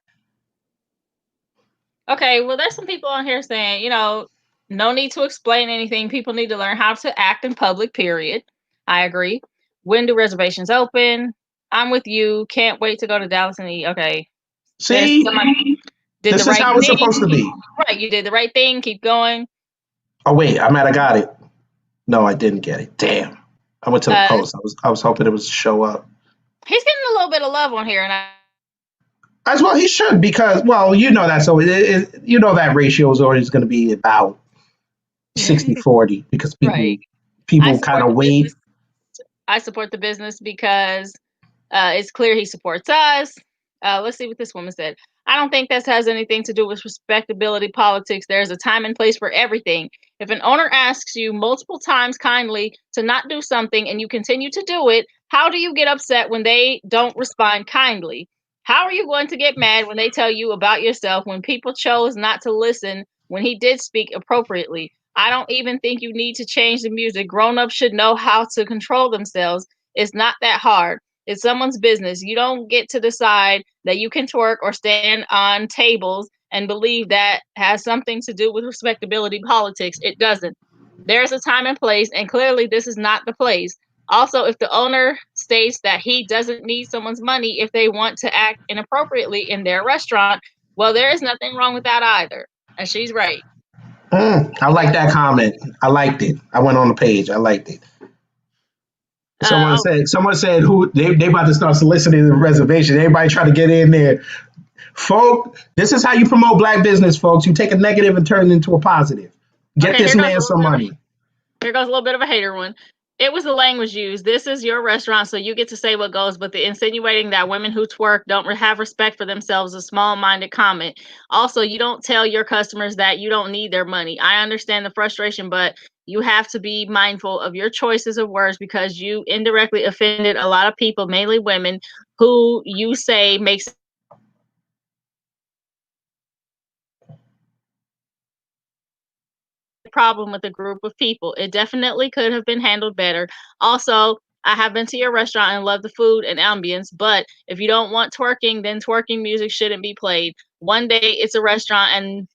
Okay, well, there's some people on here saying, no need to explain anything. People need to learn how to act in public, period. I agree. When do reservations open? I'm with you. Can't wait to go to Dallas and eat. Okay. See, Somebody did the this is right how it's supposed to thing. be. Right, you did the right thing. Keep going. Oh wait, I might have got it. No, I didn't get it. Damn. I went to the post. I was hoping it was show up. He's getting a little bit of love on here, and As well, he should because that's always that ratio is always going to be about 60-40 because right. people kind of wait. I support the business because it's clear he supports us. Let's see what this woman said. I don't think this has anything to do with respectability politics. There's a time and place for everything. If an owner asks you multiple times kindly to not do something and you continue to do it, how do you get upset when they don't respond kindly? How are you going to get mad when they tell you about yourself when people chose not to listen when he did speak appropriately? I don't even think you need to change the music. Grown-ups should know how to control themselves. It's not that hard. It's someone's business. You don't get to decide that you can twerk or stand on tables and believe that has something to do with respectability politics. It doesn't. There's a time and place, and clearly this is not the place. Also, if the owner states that he doesn't need someone's money if they want to act inappropriately in their restaurant, well, there is nothing wrong with that either. And she's right. I like that comment. I liked it. I went on the page. I liked it. Someone said who they about to start soliciting the reservation. Everybody try to get in there. Folk, this is how you promote black business, folks. You take a negative and turn it into a positive. Get this man some money. Here goes a little bit of a hater one. It was the language used. This is your restaurant, so you get to say what goes, but the insinuating that women who twerk don't have respect for themselves is a small-minded comment. Also, you don't tell your customers that you don't need their money. I understand the frustration, but you have to be mindful of your choices of words because you indirectly offended a lot of people, mainly women, who you say makes problem with a group of people. It definitely could have been handled better. Also, I have been to your restaurant and love the food and ambience, but if you don't want twerking, then twerking music shouldn't be played. One day it's a restaurant and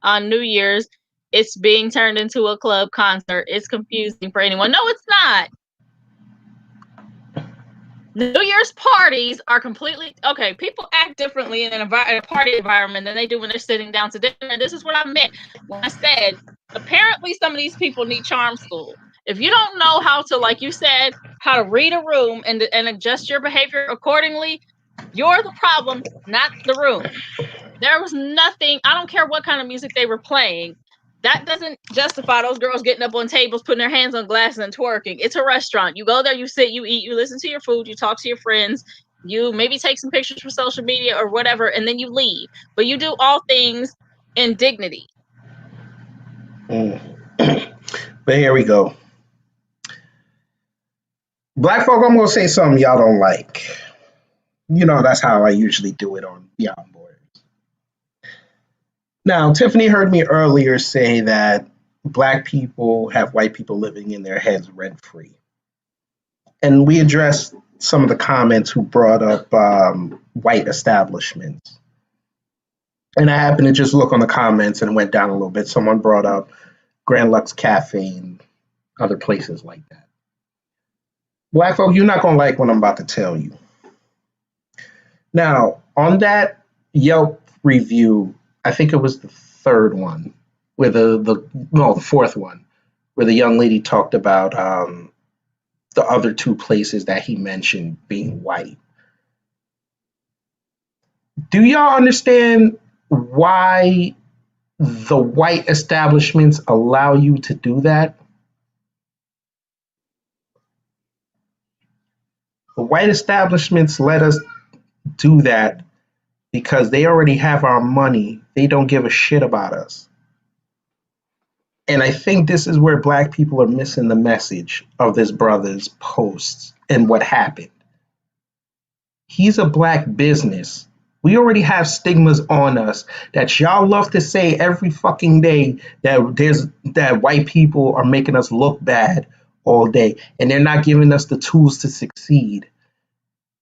on New Year's it's being turned into a club concert. It's confusing for anyone. No, it's not. New Year's parties are completely okay. People act differently in a party environment than they do when they're sitting down to dinner. This is what I meant when I said apparently some of these people need charm school. If you don't know how to, like you said, how to read a room and adjust your behavior accordingly, you're the problem, not the room. There was nothing. I don't care what kind of music they were playing. That doesn't justify those girls getting up on tables, putting their hands on glasses and twerking. It's a restaurant. You go there, you sit, you eat, you listen to your food, you talk to your friends, you maybe take some pictures for social media or whatever, and then you leave. But you do all things in dignity. But here we go. Black folk, I'm going to say something y'all don't like. That's how I usually do it on Beyond Borders. Now, Tiffany heard me earlier say that black people have white people living in their heads rent free. And we addressed some of the comments who brought up white establishments. And I happened to just look on the comments and it went down a little bit. Someone brought up Grand Lux Cafe and other places like that. Black folk, you're not going to like what I'm about to tell you. Now, on that Yelp review, I think it was the third one, where the fourth one, where the young lady talked about the other two places that he mentioned being white. Do y'all understand why the white establishments allow you to do that? The white establishments let us do that because they already have our money. They don't give a shit about us. And I think this is where black people are missing the message of this brother's posts and what happened. He's a black business. We already have stigmas on us that y'all love to say every fucking day that white people are making us look bad all day and they're not giving us the tools to succeed.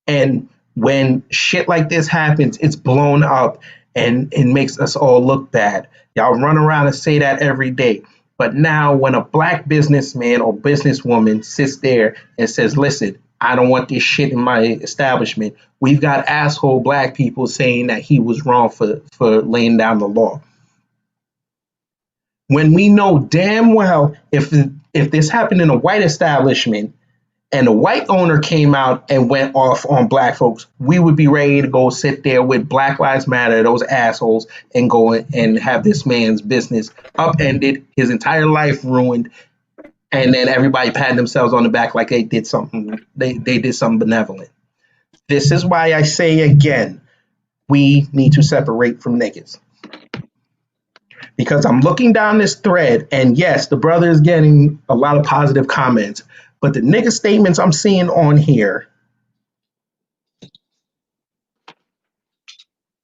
And when shit like this happens, it's blown up and it makes us all look bad. Y'all run around and say that every day. But now when a black businessman or businesswoman sits there and says, listen, I don't want this shit in my establishment, we've got asshole black people saying that he was wrong for laying down the law. When we know damn well if this happened in a white establishment and a white owner came out and went off on black folks, we would be ready to go sit there with Black Lives Matter, those assholes, and go and have this man's business upended, his entire life ruined, and then everybody patting themselves on the back like they did something benevolent. This is why I say again, we need to separate from niggas. Because I'm looking down this thread, and yes, the brother is getting a lot of positive comments, but the nigga statements I'm seeing on here,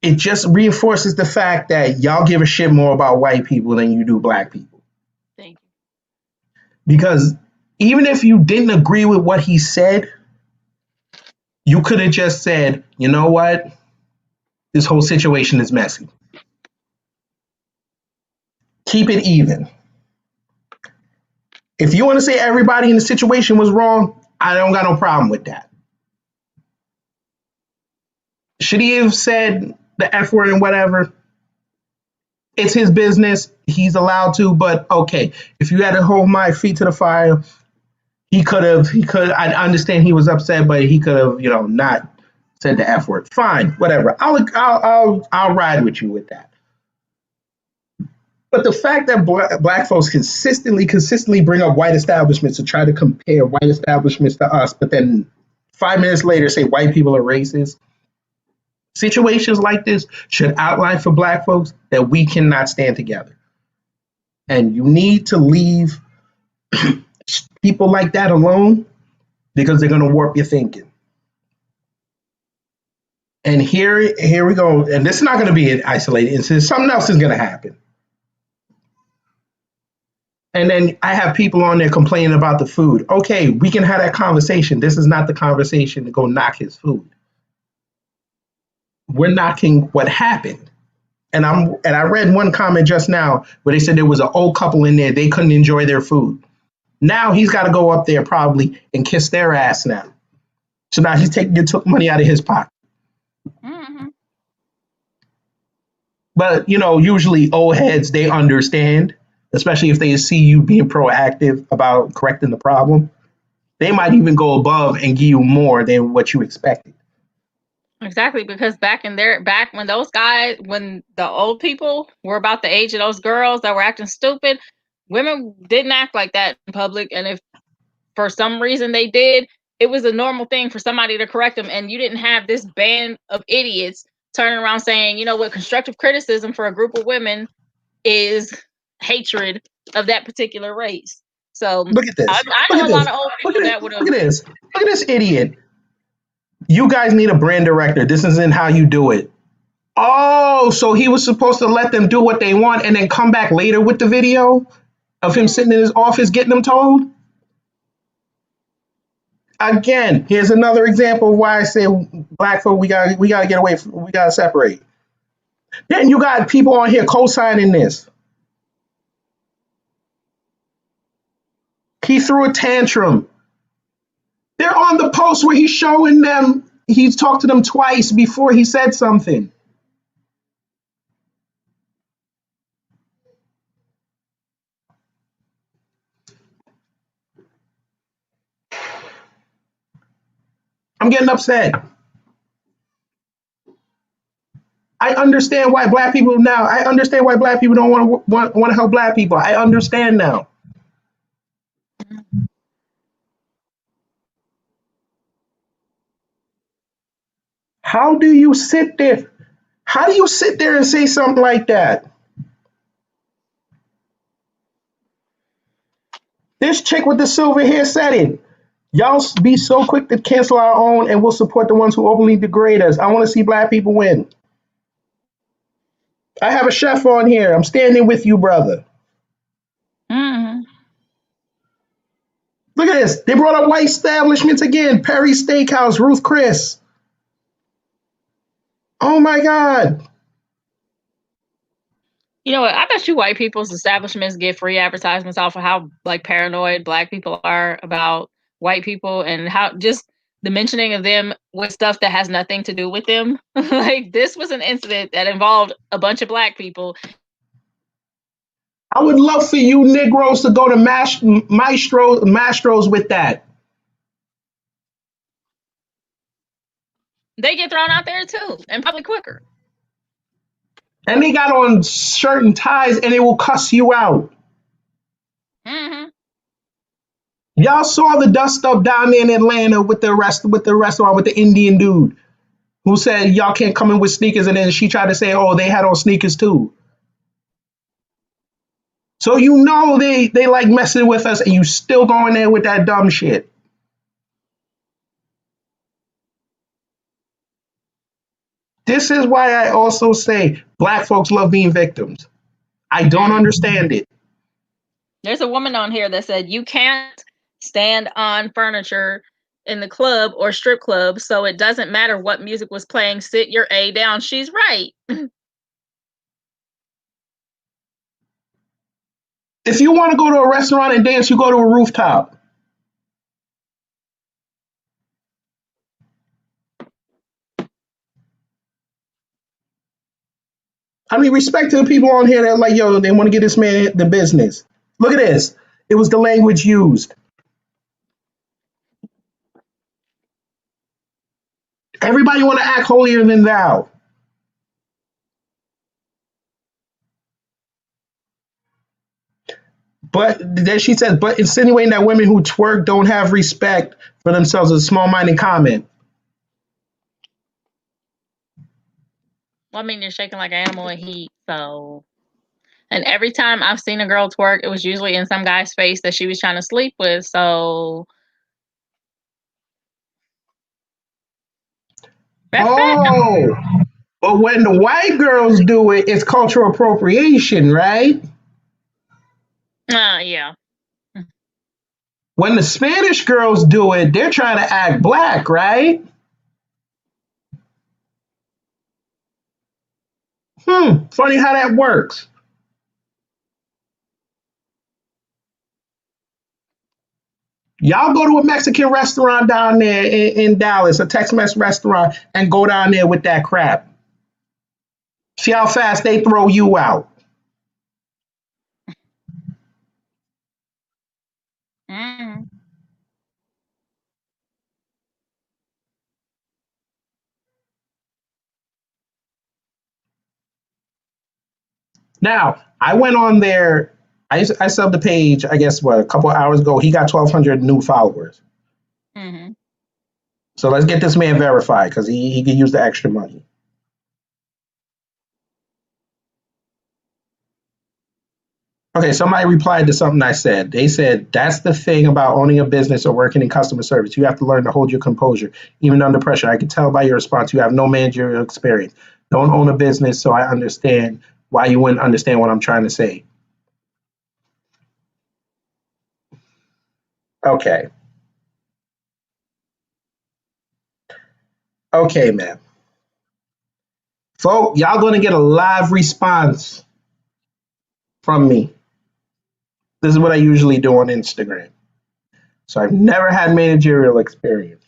it just reinforces the fact that y'all give a shit more about white people than you do black people. Thank you. Because even if you didn't agree with what he said, you could have just said, you know what? This whole situation is messy. Keep it even. If you want to say everybody in the situation was wrong, I don't got no problem with that. Should he have said the F word and whatever? It's his business. He's allowed to, but okay. If you had to hold my feet to the fire, he could, I understand he was upset, but he could have, not said the F word. Fine, whatever. I'll ride with you with that. But the fact that black folks consistently bring up white establishments to try to compare white establishments to us, but then 5 minutes later say white people are racist. Situations like this should outline for black folks that we cannot stand together. And you need to leave people like that alone because they're going to warp your thinking. And here we go. And this is not going to be an isolated incident. Something else is going to happen. And then I have people on there complaining about the food. Okay, we can have that conversation. This is not the conversation to go knock his food. We're knocking what happened. And I read one comment just now where they said there was an old couple in there. They couldn't enjoy their food. Now he's got to go up there probably and kiss their ass now. So now he's took money out of his pocket. Mm-hmm. But, usually old heads, they understand, especially if they see you being proactive about correcting the problem. They might even go above and give you more than what you expected. Exactly, because back when the old people were about the age of those girls that were acting stupid, women didn't act like that in public. And if for some reason they did, it was a normal thing for somebody to correct them. And you didn't have this band of idiots turning around saying, you know what, constructive criticism for a group of women is hatred of that particular race. So look at this. I know a lot of old people that would have. Look at this. Look at this idiot. You guys need a brand director. This isn't how you do it. Oh, so he was supposed to let them do what they want and then come back later with the video of him sitting in his office getting them told? Again, here's another example of why I say black folk, we gotta get away from, we gotta separate. Then you got people on here co-signing this. He threw a tantrum. They're on the post where he's showing them, he's talked to them twice before he said something. I'm getting upset. I understand why black people don't want to help black people. I understand now. How do you sit there? And say something like that? This chick with the silver hair said it. Y'all be so quick to cancel our own and we'll support the ones who openly degrade us. I want to see black people win. I have a chef on here. I'm standing with you, brother. Mm-hmm. Look at this. They brought up white establishments again. Perry's Steakhouse, Ruth Chris. Oh my God. You know what? I bet you white people's establishments get free advertisements off of how like paranoid black people are about white people and how just the mentioning of them with stuff that has nothing to do with them. Like this was an incident that involved a bunch of black people. I would love for you Negroes to go to Mastros with that. They get thrown out there too, and probably quicker. And they got on shirt and ties and they will cuss you out. Mm-hmm. Y'all saw the dust up down there in Atlanta with the restaurant with the Indian dude who said y'all can't come in with sneakers, and then she tried to say, oh, they had on sneakers too. So you know they like messing with us, and you still going there with that dumb shit. This is why I also say black folks love being victims. I don't understand it. There's a woman on here that said you can't stand on furniture in the club or strip club, so it doesn't matter what music was playing. Sit your A down. She's right. If you want to go to a restaurant and dance, you go to a rooftop. I mean, respect to the people on here that are like, yo, they want to get this man the business. Look at this. It was the language used. Everybody want to act holier than thou. But then she says, but insinuating that women who twerk don't have respect for themselves is a small-minded comment. Well, I mean, you're shaking like an animal in heat, so. And every time I've seen a girl twerk, it was usually in some guy's face that she was trying to sleep with. So. Oh, but when the white girls do it, it's cultural appropriation, right? Yeah. When the Spanish girls do it, they're trying to act black, right? Funny how that works. Y'all go to a Mexican restaurant down there in Dallas, a Tex-Mex restaurant, and go down there with that crap. See how fast they throw you out. Mm. Now, I went on there. I subbed the page, I guess, a couple of hours ago. He got 1,200 new followers. Mm-hmm. So let's get this man verified because he can use the extra money. Okay, somebody replied to something I said. They said, that's the thing about owning a business or working in customer service. You have to learn to hold your composure, even under pressure. I can tell by your response you have no managerial experience. Don't own a business, so I understand why you wouldn't understand what I'm trying to say. Okay. Okay, man. Folks, y'all going to get a live response from me. This is what I usually do on Instagram. So I've never had managerial experience.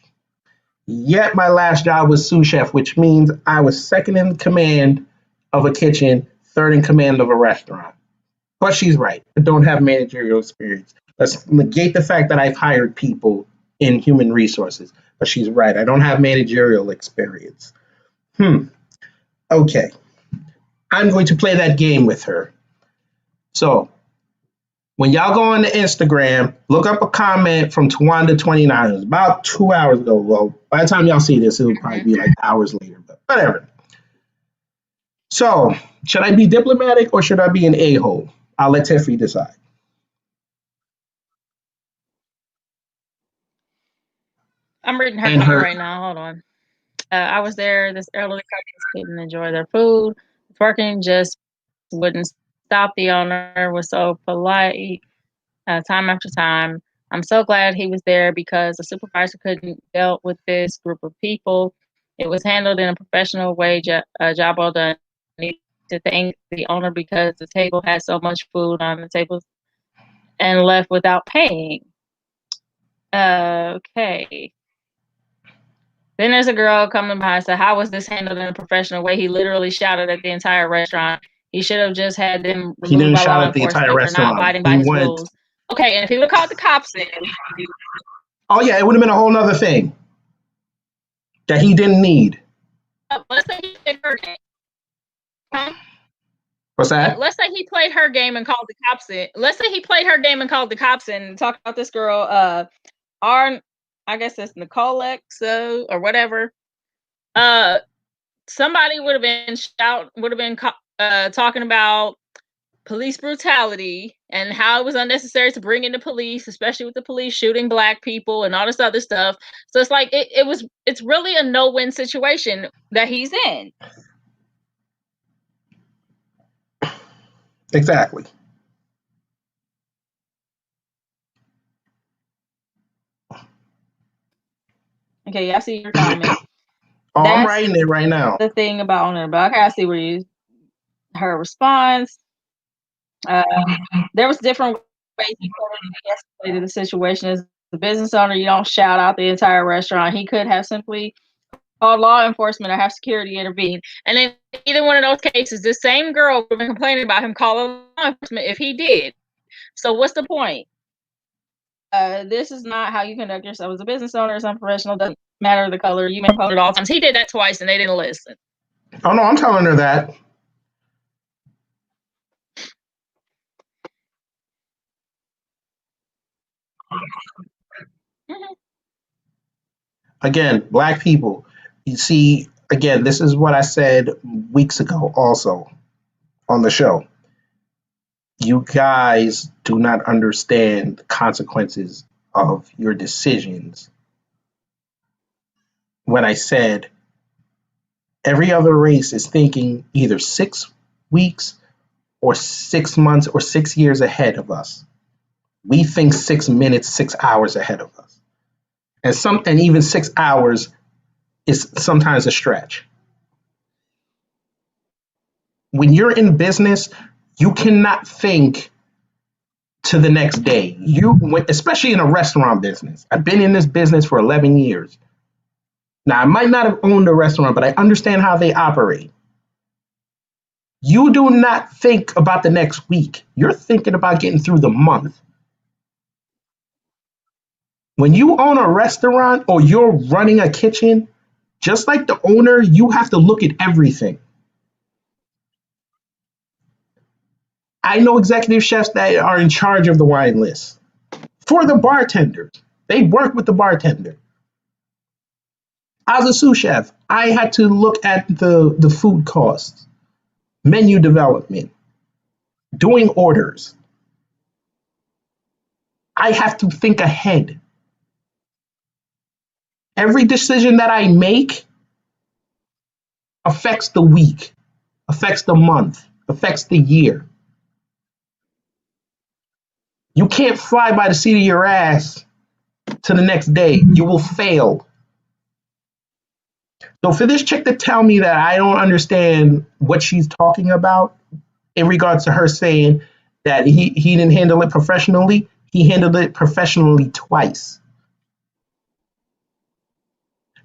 Yet my last job was sous chef, which means I was second in command of a kitchen, third in command of a restaurant. But she's right. I don't have managerial experience. Let's negate the fact that I've hired people in human resources. But she's right. I don't have managerial experience. Okay. I'm going to play that game with her. So when y'all go on the Instagram, look up a comment from Tawanda29. It was about 2 hours ago. Well, by the time y'all see this, it'll probably be like hours later, but whatever. So, should I be diplomatic or should I be an a-hole? I'll let Tiffy decide. I'm reading her And comment her, right now. Hold on. I was there. This elderly couple couldn't enjoy their food. Twerking just wouldn't stop. The owner was so polite, time after time. I'm so glad he was there because the supervisor couldn't dealt with this group of people. It was handled in a professional way. Job well done. I need to thank the owner because the table had so much food on the table and left without paying. Okay. Then there's a girl coming by and said, "How was this handled in a professional way?" He literally shouted at the entire restaurant. He should have just had them he removed didn't by shout law at the entire enforcement for not restaurant. abiding He by his went, rules. Okay, and if he would have called the cops in, oh yeah, it would have been a whole nother thing that he didn't need. let's say he played her game. Huh? What's that? Let's say he played her game and called the cops in. Let's say he played her game and called the cops in and talked about this girl, I guess it's Nicole X or whatever. Somebody would have been talking about police brutality and how it was unnecessary to bring in the police, especially with the police shooting black people and all this other stuff. So it's like it's really a no-win situation that he's in. Exactly. Okay, I see your comment. Oh, I'm That's writing it right now. the thing about owner, but okay, I see where her response. There was different ways he could have escalated the situation. As a business owner, you don't shout out the entire restaurant. He could have simply called law enforcement or have security intervene. And in either one of those cases, this same girl would have been complaining about him calling law enforcement if he did. So what's the point? This is not how you conduct yourself as a business owner. It's unprofessional. Doesn't matter the color. You may call it all times. He did that twice and they didn't listen. Oh no, I'm telling her that. Mm-hmm. Again, black people. You see, again, this is what I said weeks ago also on the show. You guys do not understand the consequences of your decisions. When I said every other race is thinking either 6 weeks or 6 months or 6 years ahead of us. We think 6 minutes, 6 hours ahead of us. And even 6 hours is sometimes a stretch. When you're in business, you cannot think to the next day. Especially in a restaurant business. I've been in this business for 11 years. Now, I might not have owned a restaurant, but I understand how they operate. You do not think about the next week. You're thinking about getting through the month. When you own a restaurant or you're running a kitchen, just like the owner, you have to look at everything. I know executive chefs that are in charge of the wine list for the bartenders. They work with the bartender. As a sous chef, I had to look at the food costs, menu development, doing orders. I have to think ahead. Every decision that I make affects the week, affects the month, affects the year. You can't fly by the seat of your ass to the next day. You will fail. So for this chick to tell me that I don't understand what she's talking about in regards to her saying that he didn't handle it professionally, he handled it professionally twice.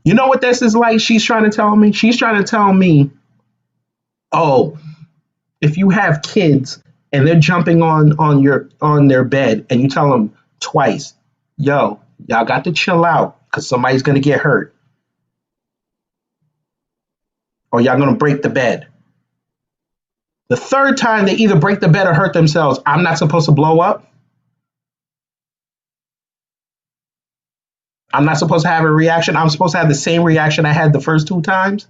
You know what this is like? She's trying to tell me? She's trying to tell me, oh, if you have kids and they're jumping on their bed and you tell them twice, yo, y'all got to chill out because somebody's gonna get hurt. Or y'all gonna break the bed. The third time they either break the bed or hurt themselves, I'm not supposed to blow up. I'm not supposed to have a reaction. I'm supposed to have the same reaction I had the first two times.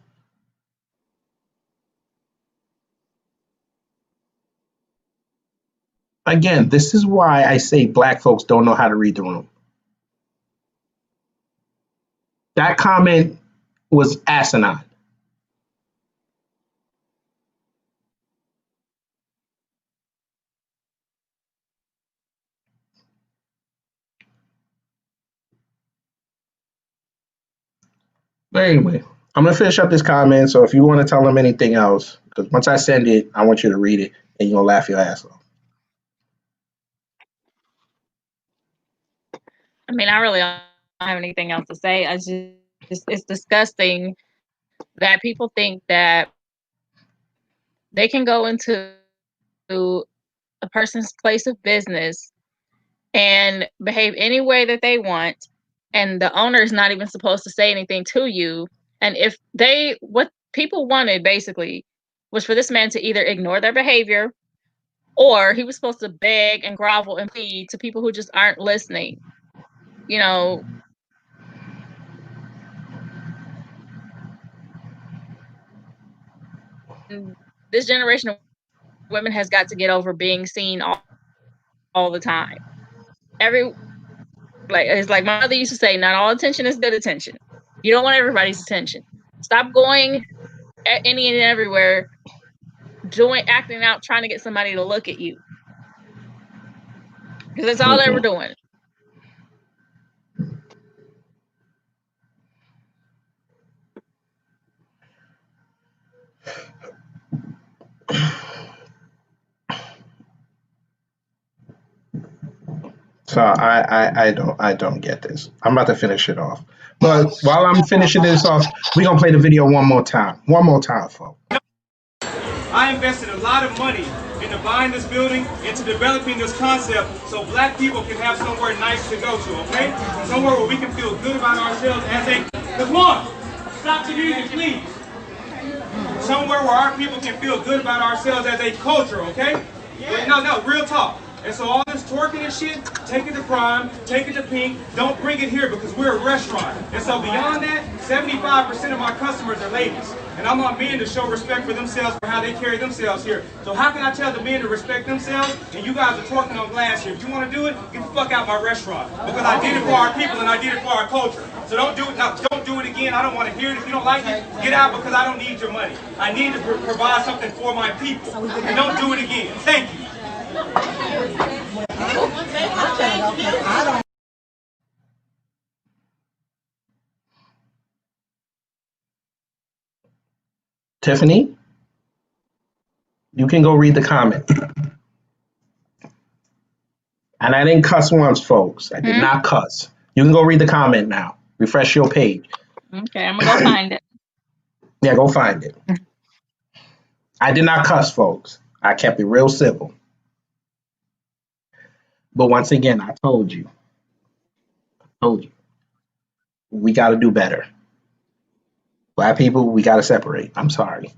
Again, this is why I say black folks don't know how to read the room. That comment was asinine. But anyway, I'm gonna finish up this comment. So if you want to tell them anything else, because once I send it, I want you to read it and you're gonna laugh your ass off. I mean, I really don't have anything else to say. I just it's disgusting that people think that they can go into a person's place of business and behave any way that they want, and the owner is not even supposed to say anything to you. And if they, what people wanted basically was for this man to either ignore their behavior, or he was supposed to beg and grovel and plead to people who just aren't listening. You know, this generation of women has got to get over being seen all the time. It's like my mother used to say, not all attention is good attention. You don't want everybody's attention. Stop going any and everywhere, acting out, trying to get somebody to look at you, because that's all they were doing. So I don't get this. I'm about to finish it off. But while I'm finishing this off, we're gonna play the video one more time. One more time, folks. I invested a lot of money into buying this building, into developing this concept, so black people can have somewhere nice to go to, okay? Somewhere where we can feel good about ourselves as a... Come on! Stop the music, please! Somewhere where our people can feel good about ourselves as a culture, okay? Yeah. No, real talk. And so all this twerking and shit, take it to Prime, take it to Pink, don't bring it here because we're a restaurant. And so beyond that, 75% of my customers are ladies. And I want men to show respect for themselves for how they carry themselves here. So how can I tell the men to respect themselves and you guys are twerking on glass here? If you want to do it, get the fuck out my restaurant. Because I did it for our people and I did it for our culture. So don't do it now. Don't do it again. I don't want to hear it. If you don't like it, get out because I don't need your money. I need to provide something for my people. And don't do it again. Thank you. Tiffany, you can go read the comment. And I didn't cuss once, folks. I did not cuss. You can go read the comment now. Refresh your page. Okay, I'm gonna go find it. Yeah, go find it. I did not cuss, folks. I kept it real civil. But once again, I told you, we got to do better. Black people, we got to separate. I'm sorry.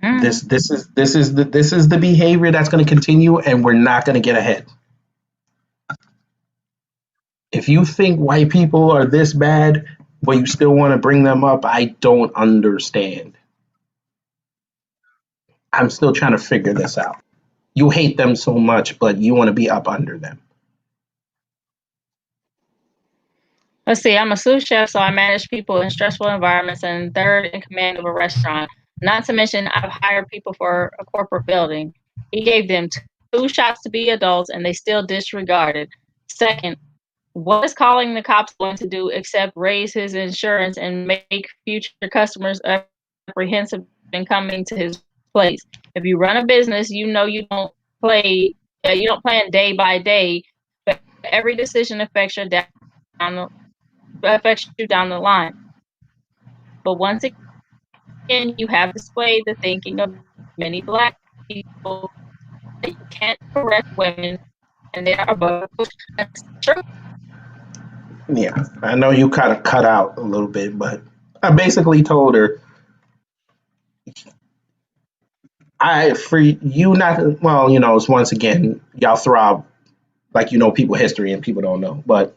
This is the behavior that's going to continue, and we're not going to get ahead. If you think white people are this bad, but you still want to bring them up, I don't understand. I'm still trying to figure this out. You hate them so much, but you want to be up under them. Let's see, I'm a sous chef, so I manage people in stressful environments, and third in command of a restaurant. Not to mention, I've hired people for a corporate building. He gave them 2 shots to be adults, and they still disregarded. Second, what is calling the cops going to do except raise his insurance and make future customers apprehensive in coming to his place? If you run a business, you know you don't plan day by day, but every decision affects you down the line. But once again, you have displayed the thinking of many black people that you can't correct women, and they are above. That's true. Yeah, I know you kind of cut out a little bit, but I basically told her, for you not, well, it's once again, y'all throw like people history and people don't know, but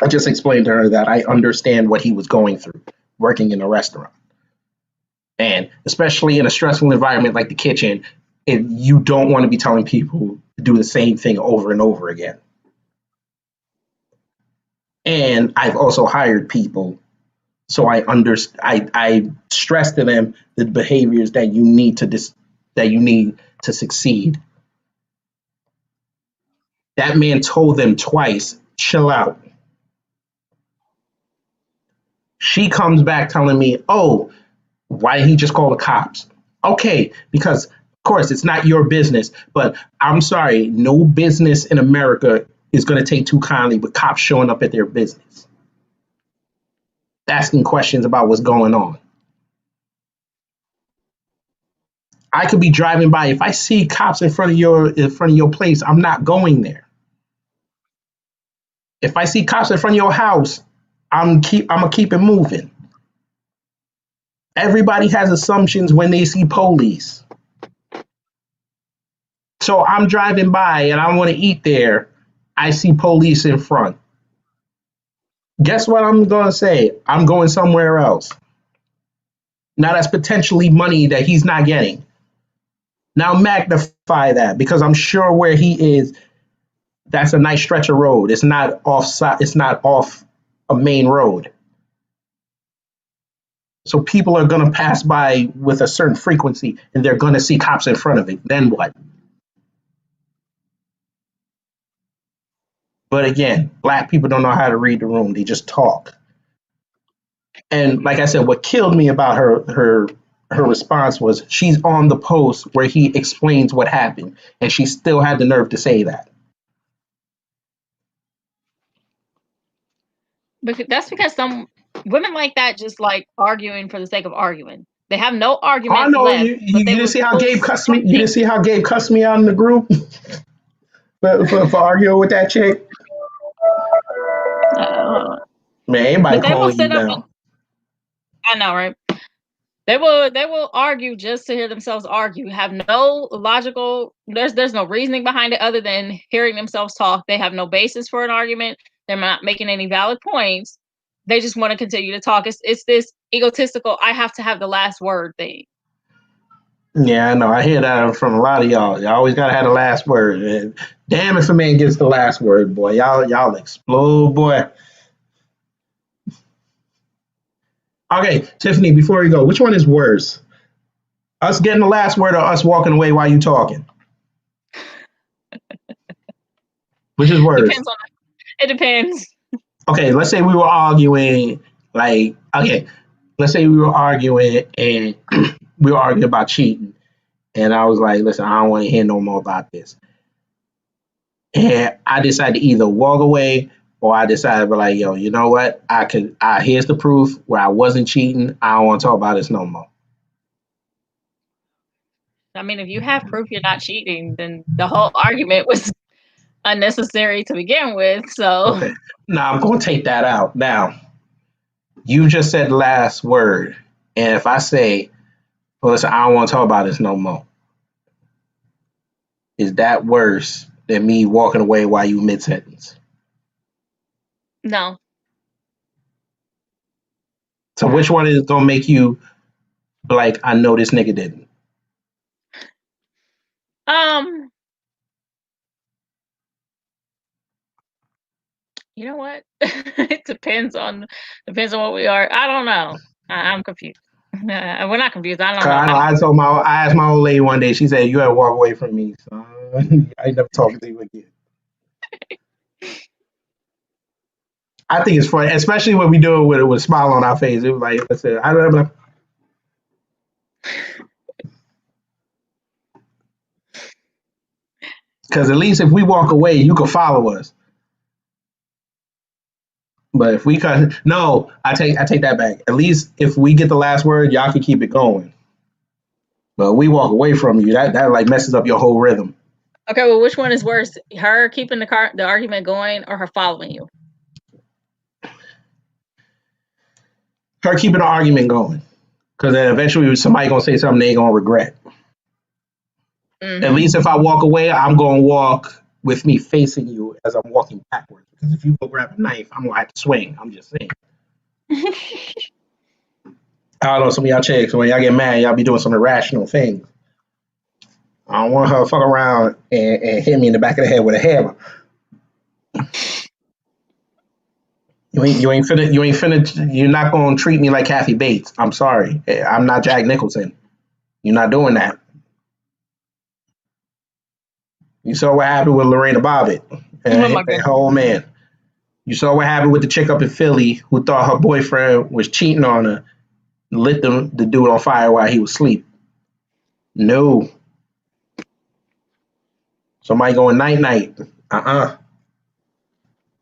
I just explained to her that I understand what he was going through working in a restaurant. And especially in a stressful environment like the kitchen, you don't want to be telling people to do the same thing over and over again. And I've also hired people, so I stress to them the behaviors that you need to succeed. That man told them twice, chill out. She comes back telling me, oh, why didn't he just call the cops? Okay, because of course it's not your business, but I'm sorry, no business in America is going to take too kindly with cops showing up at their business, asking questions about what's going on. I could be driving by. If I see cops in front of your place, I'm not going there. If I see cops in front of your house, I'm gonna keep it moving. Everybody has assumptions when they see police. So I'm driving by and I want to eat there. I see police in front. Guess what I'm gonna say? I'm going somewhere else. Now that's potentially money that he's not getting. Now magnify that because I'm sure where he is, that's a nice stretch of road. It's not off a main road. So people are gonna pass by with a certain frequency and they're gonna see cops in front of it. Then what? But again, black people don't know how to read the room. They just talk. And like I said, what killed me about her response was she's on the post where he explains what happened, and she still had the nerve to say that. But that's because some women like that just like arguing for the sake of arguing. They have no Oh, I argument know left, you but they didn't will see how Gabe post cussed me. You didn't something. see how Gabe cussed me out in the group for arguing with that chick. Uh, Man, everybody but they will calling you sit up. now. I know, right? They will argue just to hear themselves argue. Have no logical. There's no reasoning behind it other than hearing themselves talk. They have no basis for an argument. They're not making any valid points. They just want to continue to talk. It's this egotistical. I have to have the last word thing. Yeah, I know. I hear that from a lot of y'all. Y'all always gotta have the last word. And damn if a man gets the last word, boy. Y'all explode, boy. Okay, Tiffany, before we go, which one is worse? Us getting the last word or us walking away while you talking? Which is worse? Depends on. It depends. Okay, let's say we were arguing, let's say we were arguing and we were arguing about cheating. And I was like, listen, I don't want to hear no more about this. And I decided to either walk away or I decided to be like, yo, you know what? Here's the proof where I wasn't cheating. I don't want to talk about this no more. I mean, if you have proof you're not cheating, then the whole argument was unnecessary to begin with. So Okay. Now I'm going to take that out. Now, you just said the last word. And if I say, well, listen, I don't want to talk about this no more, is that worse than me walking away while you mid sentence? no. So which one is going to make you like, I know this nigga didn't? Um, you know what? It depends on what we are. I don't know. I'm confused. We're not confused. I don't 'Cause know. I asked my old lady one day, she said, you had to walk away from me, son. I ain't never talking to you again. I think it's funny, especially when we do it with a smile on our face. It was like, I said, I don't know. Because at least if we walk away, you can follow us. But if we cut, no, I take that back. At least if we get the last word, y'all can keep it going. But we walk away from you, that like messes up your whole rhythm. Okay, well, which one is worse? Her keeping the argument going or her following you? Her keeping the argument going. Because then eventually somebody gonna say something they gonna regret. At least if I walk away, I'm gonna walk with me facing you as I'm walking backwards. Because if you go grab a knife, I'm gonna have to swing. I'm just saying. I don't know, some of y'all chicks, when y'all get mad, y'all be doing some irrational things. I don't want her to fuck around and hit me in the back of the head with a hammer. You're not gonna treat me like Kathy Bates. I'm sorry. I'm not Jack Nicholson. You're not doing that. You saw what happened with Lorena Bobbitt Oh my and goodness. her old man. You saw what happened with the chick up in Philly who thought her boyfriend was cheating on her, lit the dude on fire while he was asleep. No. Somebody going night night.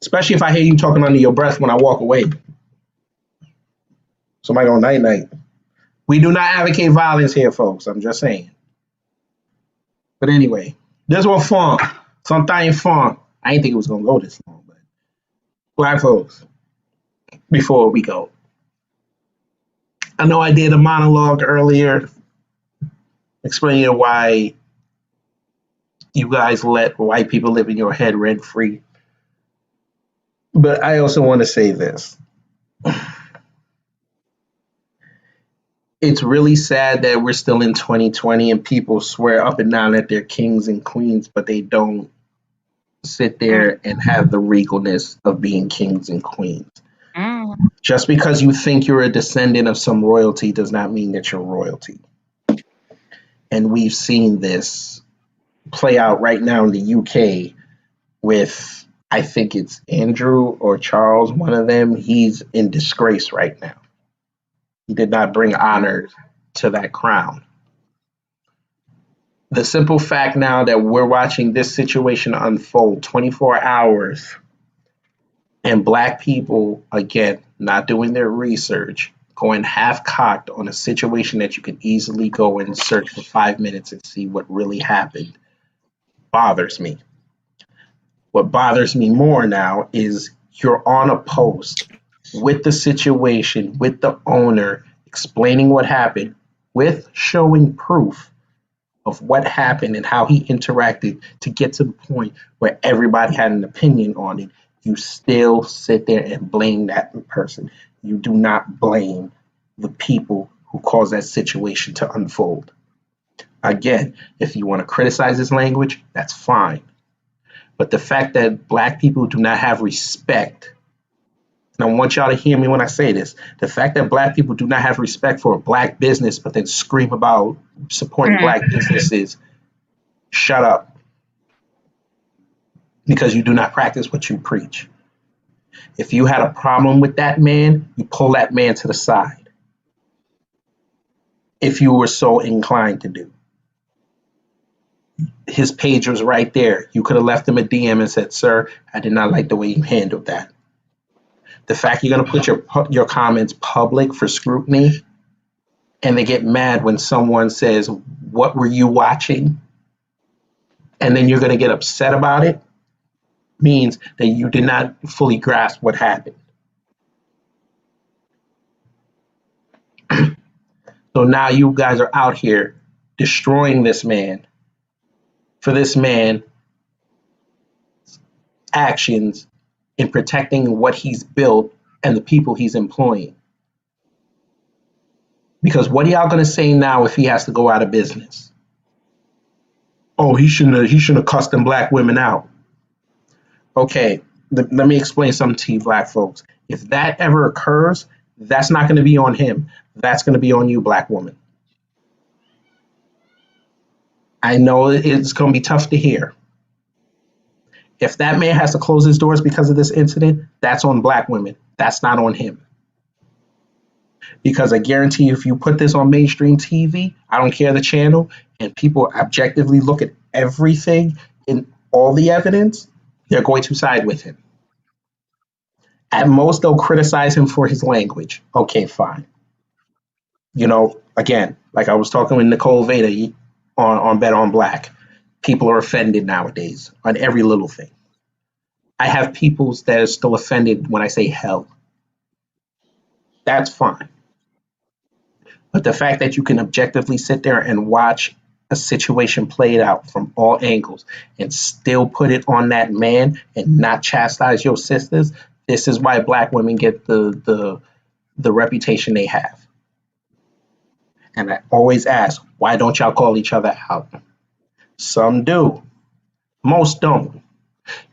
Especially if I hear you talking under your breath when I walk away. Somebody going night night. We do not advocate violence here, folks. I'm just saying. But anyway, this was fun. Something fun. I didn't think it was gonna go this long, but black folks, before we go. I know I did a monologue earlier explaining why you guys let white people live in your head rent free. But I also want to say this. It's really sad that we're still in 2020 and people swear up and down that they're kings and queens, but they don't sit there and have the regalness of being kings and queens. Mm. Just because you think you're a descendant of some royalty does not mean that you're royalty. And we've seen this play out right now in the UK with, I think it's Andrew or Charles, one of them. He's in disgrace right now. He did not bring honor to that crown. The simple fact now that we're watching this situation unfold 24 hours and black people, again, not doing their research, going half cocked on a situation that you could easily go and search for 5 minutes and see what really happened, bothers me. What bothers me more now is you're on a post with the situation, with the owner, explaining what happened, with showing proof of what happened and how he interacted to get to the point where everybody had an opinion on it. You still sit there and blame that person. You do not blame the people who caused that situation to unfold. Again, if you want to criticize his language, that's fine. But the fact that black people do not have respect, and I want y'all to hear me when I say this, the fact that black people do not have respect for a black business, but then scream about supporting black businesses, shut up. Because you do not practice what you preach. If you had a problem with that man, you pull that man to the side. If you were so inclined to do. His page was right there. You could have left him a DM and said, "Sir, I did not like the way you handled that." The fact you're going to put your comments public for scrutiny and they get mad when someone says, "What were you watching?" and then you're going to get upset about it, means that you did not fully grasp what happened. So now you guys are out here destroying this man for this man's actions in protecting what he's built and the people he's employing. Because what are y'all going to say now if he has to go out of business? Oh, he shouldn't have cussed them black women out. Okay, let me explain something to you black folks. If that ever occurs, that's not going to be on him. That's going to be on you, black woman. I know it's going to be tough to hear. If that man has to close his doors because of this incident, that's on black women. That's not on him. Because I guarantee you, if you put this on mainstream TV, I don't care the channel, and people objectively look at everything and all the evidence, they're going to side with him. At most, they'll criticize him for his language. Okay, fine. You know, again, like I was talking with Nicole Veda on Bet on Black, people are offended nowadays on every little thing. I have people that are still offended when I say hell. That's fine. But the fact that you can objectively sit there and watch a situation played out from all angles and still put it on that man and not chastise your sisters, this is why black women get the reputation they have. And I always ask, why don't y'all call each other out? Some do. Most don't.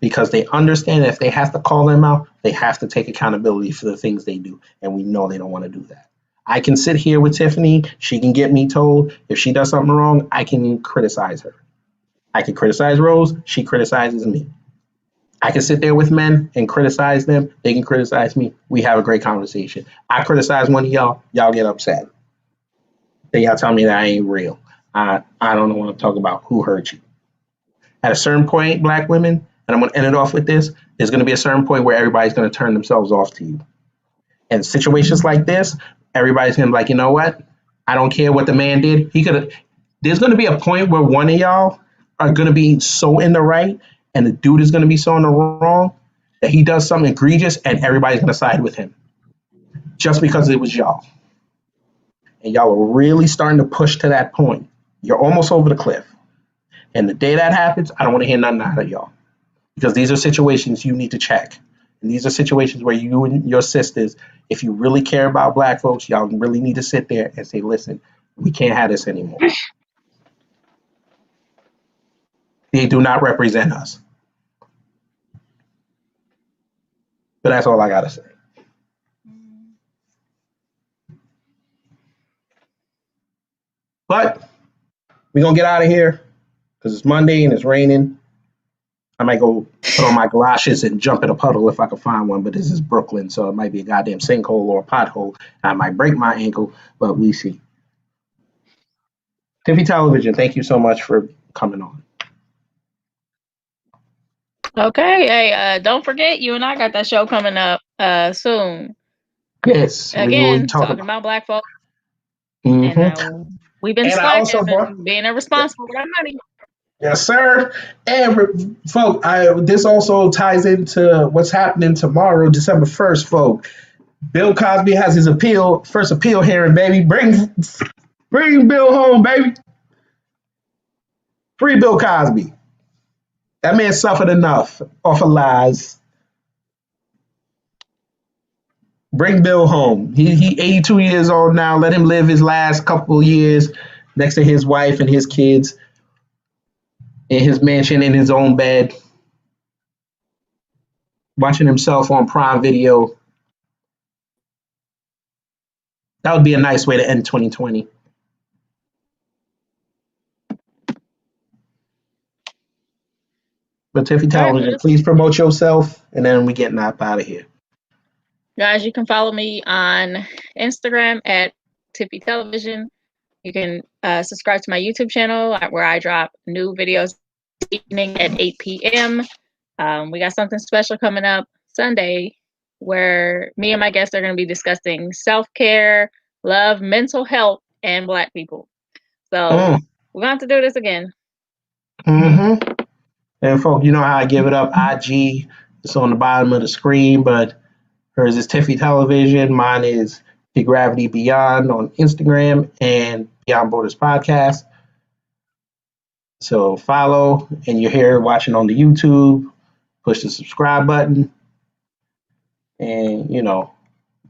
Because they understand that if they have to call them out, They have to take accountability for the things they do, and we know they don't want to do that. I can sit here with Tiffany. She can get me told. If she does something wrong, I can criticize her. I can criticize Rose. She criticizes me. I can sit there with men and criticize them. They can criticize me. We have a great conversation. I criticize one of y'all. Y'all get upset. Then y'all tell me that I ain't real. I don't want to talk about who hurt you. At a certain point, black women, and I'm going to end it off with this, there's going to be a certain point where everybody's going to turn themselves off to you. And situations like this, everybody's going to be like, you know what? I don't care what the man did. There's going to be a point where one of y'all are going to be so in the right and the dude is going to be so in the wrong that he does something egregious and everybody's going to side with him just because it was y'all. And y'all are really starting to push to that point. You're almost over the cliff. And the day that happens, I don't want to hear nothing out of y'all because these are situations you need to check. And these are situations where you and your sisters, if you really care about black folks, y'all really need to sit there and say, listen, we can't have this anymore. They do not represent us. But that's all I got to say. But we're going to get out of here because it's Monday and it's raining. I might go put on my galoshes and jump in a puddle if I can find one, but this is Brooklyn, so it might be a goddamn sinkhole or a pothole. I might break my ankle, but we see. Tiffy Television, thank you so much for coming on. Okay. Hey, don't forget, you and I got that show coming up soon. Yes. Again, talking about black folks. Mm-hmm. And we've been slacking and being irresponsible with our money. Yes, sir. And folks, this also ties into what's happening tomorrow, December 1st, folks. Bill Cosby has his first appeal hearing, baby. Bring Bill home, baby. Free Bill Cosby. That man suffered enough off of lies. Bring Bill home. He 82 years old now. Let him live his last couple of years next to his wife and his kids in his mansion in his own bed, watching himself on Prime Video. That would be a nice way to end 2020. But Tiffy Television, please promote yourself, and then we getting out of here. Guys, you can follow me on Instagram at Tiffy Television. You can subscribe to my YouTube channel where I drop new videos evening at 8 p.m. We got something special coming up Sunday where me and my guests are going to be discussing self-care, love, mental health, and black people. So we're going to have to do this again. Mm-hmm. And folks, you know how I give it up. IG, it's on the bottom of the screen, but hers is Tiffy Television. Mine is The Gravity Beyond on Instagram and Beyond Borders Podcast. So follow, and you're here watching on the YouTube. Push the subscribe button, and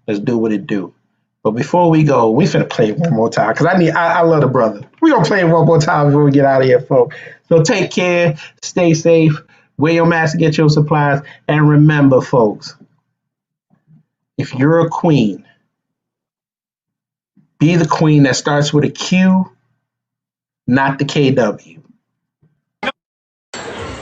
let's do what it do. But before we go, we finna play it one more time because I love the brother. We gonna play it one more time before we get out of here, folks. So take care, stay safe, wear your mask to get your supplies, and remember, folks, if you're a queen, be the queen that starts with a Q, not the KW.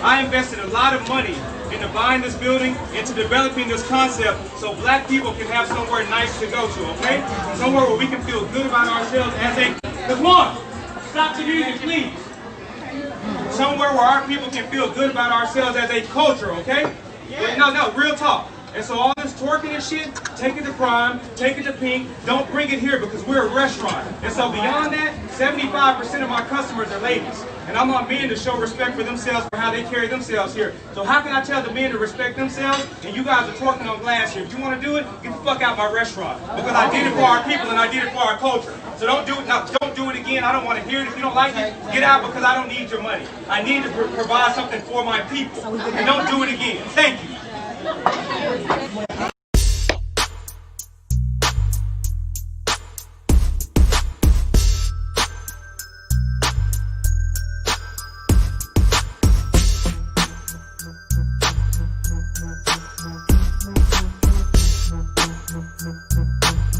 I invested a lot of money into buying this building, into developing this concept so black people can have somewhere nice to go to, okay? Somewhere where we can feel good about ourselves as a... Come on! Stop the music, please! Somewhere where our people can feel good about ourselves as a culture, okay? Yeah. No, real talk. And so all this twerking and shit, take it to Prime, take it to Pink, don't bring it here because we're a restaurant. And so beyond that, 75% of my customers are ladies. And I want men to show respect for themselves for how they carry themselves here. So how can I tell the men to respect themselves and you guys are twerking on glass here? If you want to do it, get the fuck out my restaurant. Because I did it for our people and I did it for our culture. So don't do it now. Don't do it again. I don't want to hear it. If you don't like it, get out because I don't need your money. I need to provide something for my people. And don't do it again. Thank you.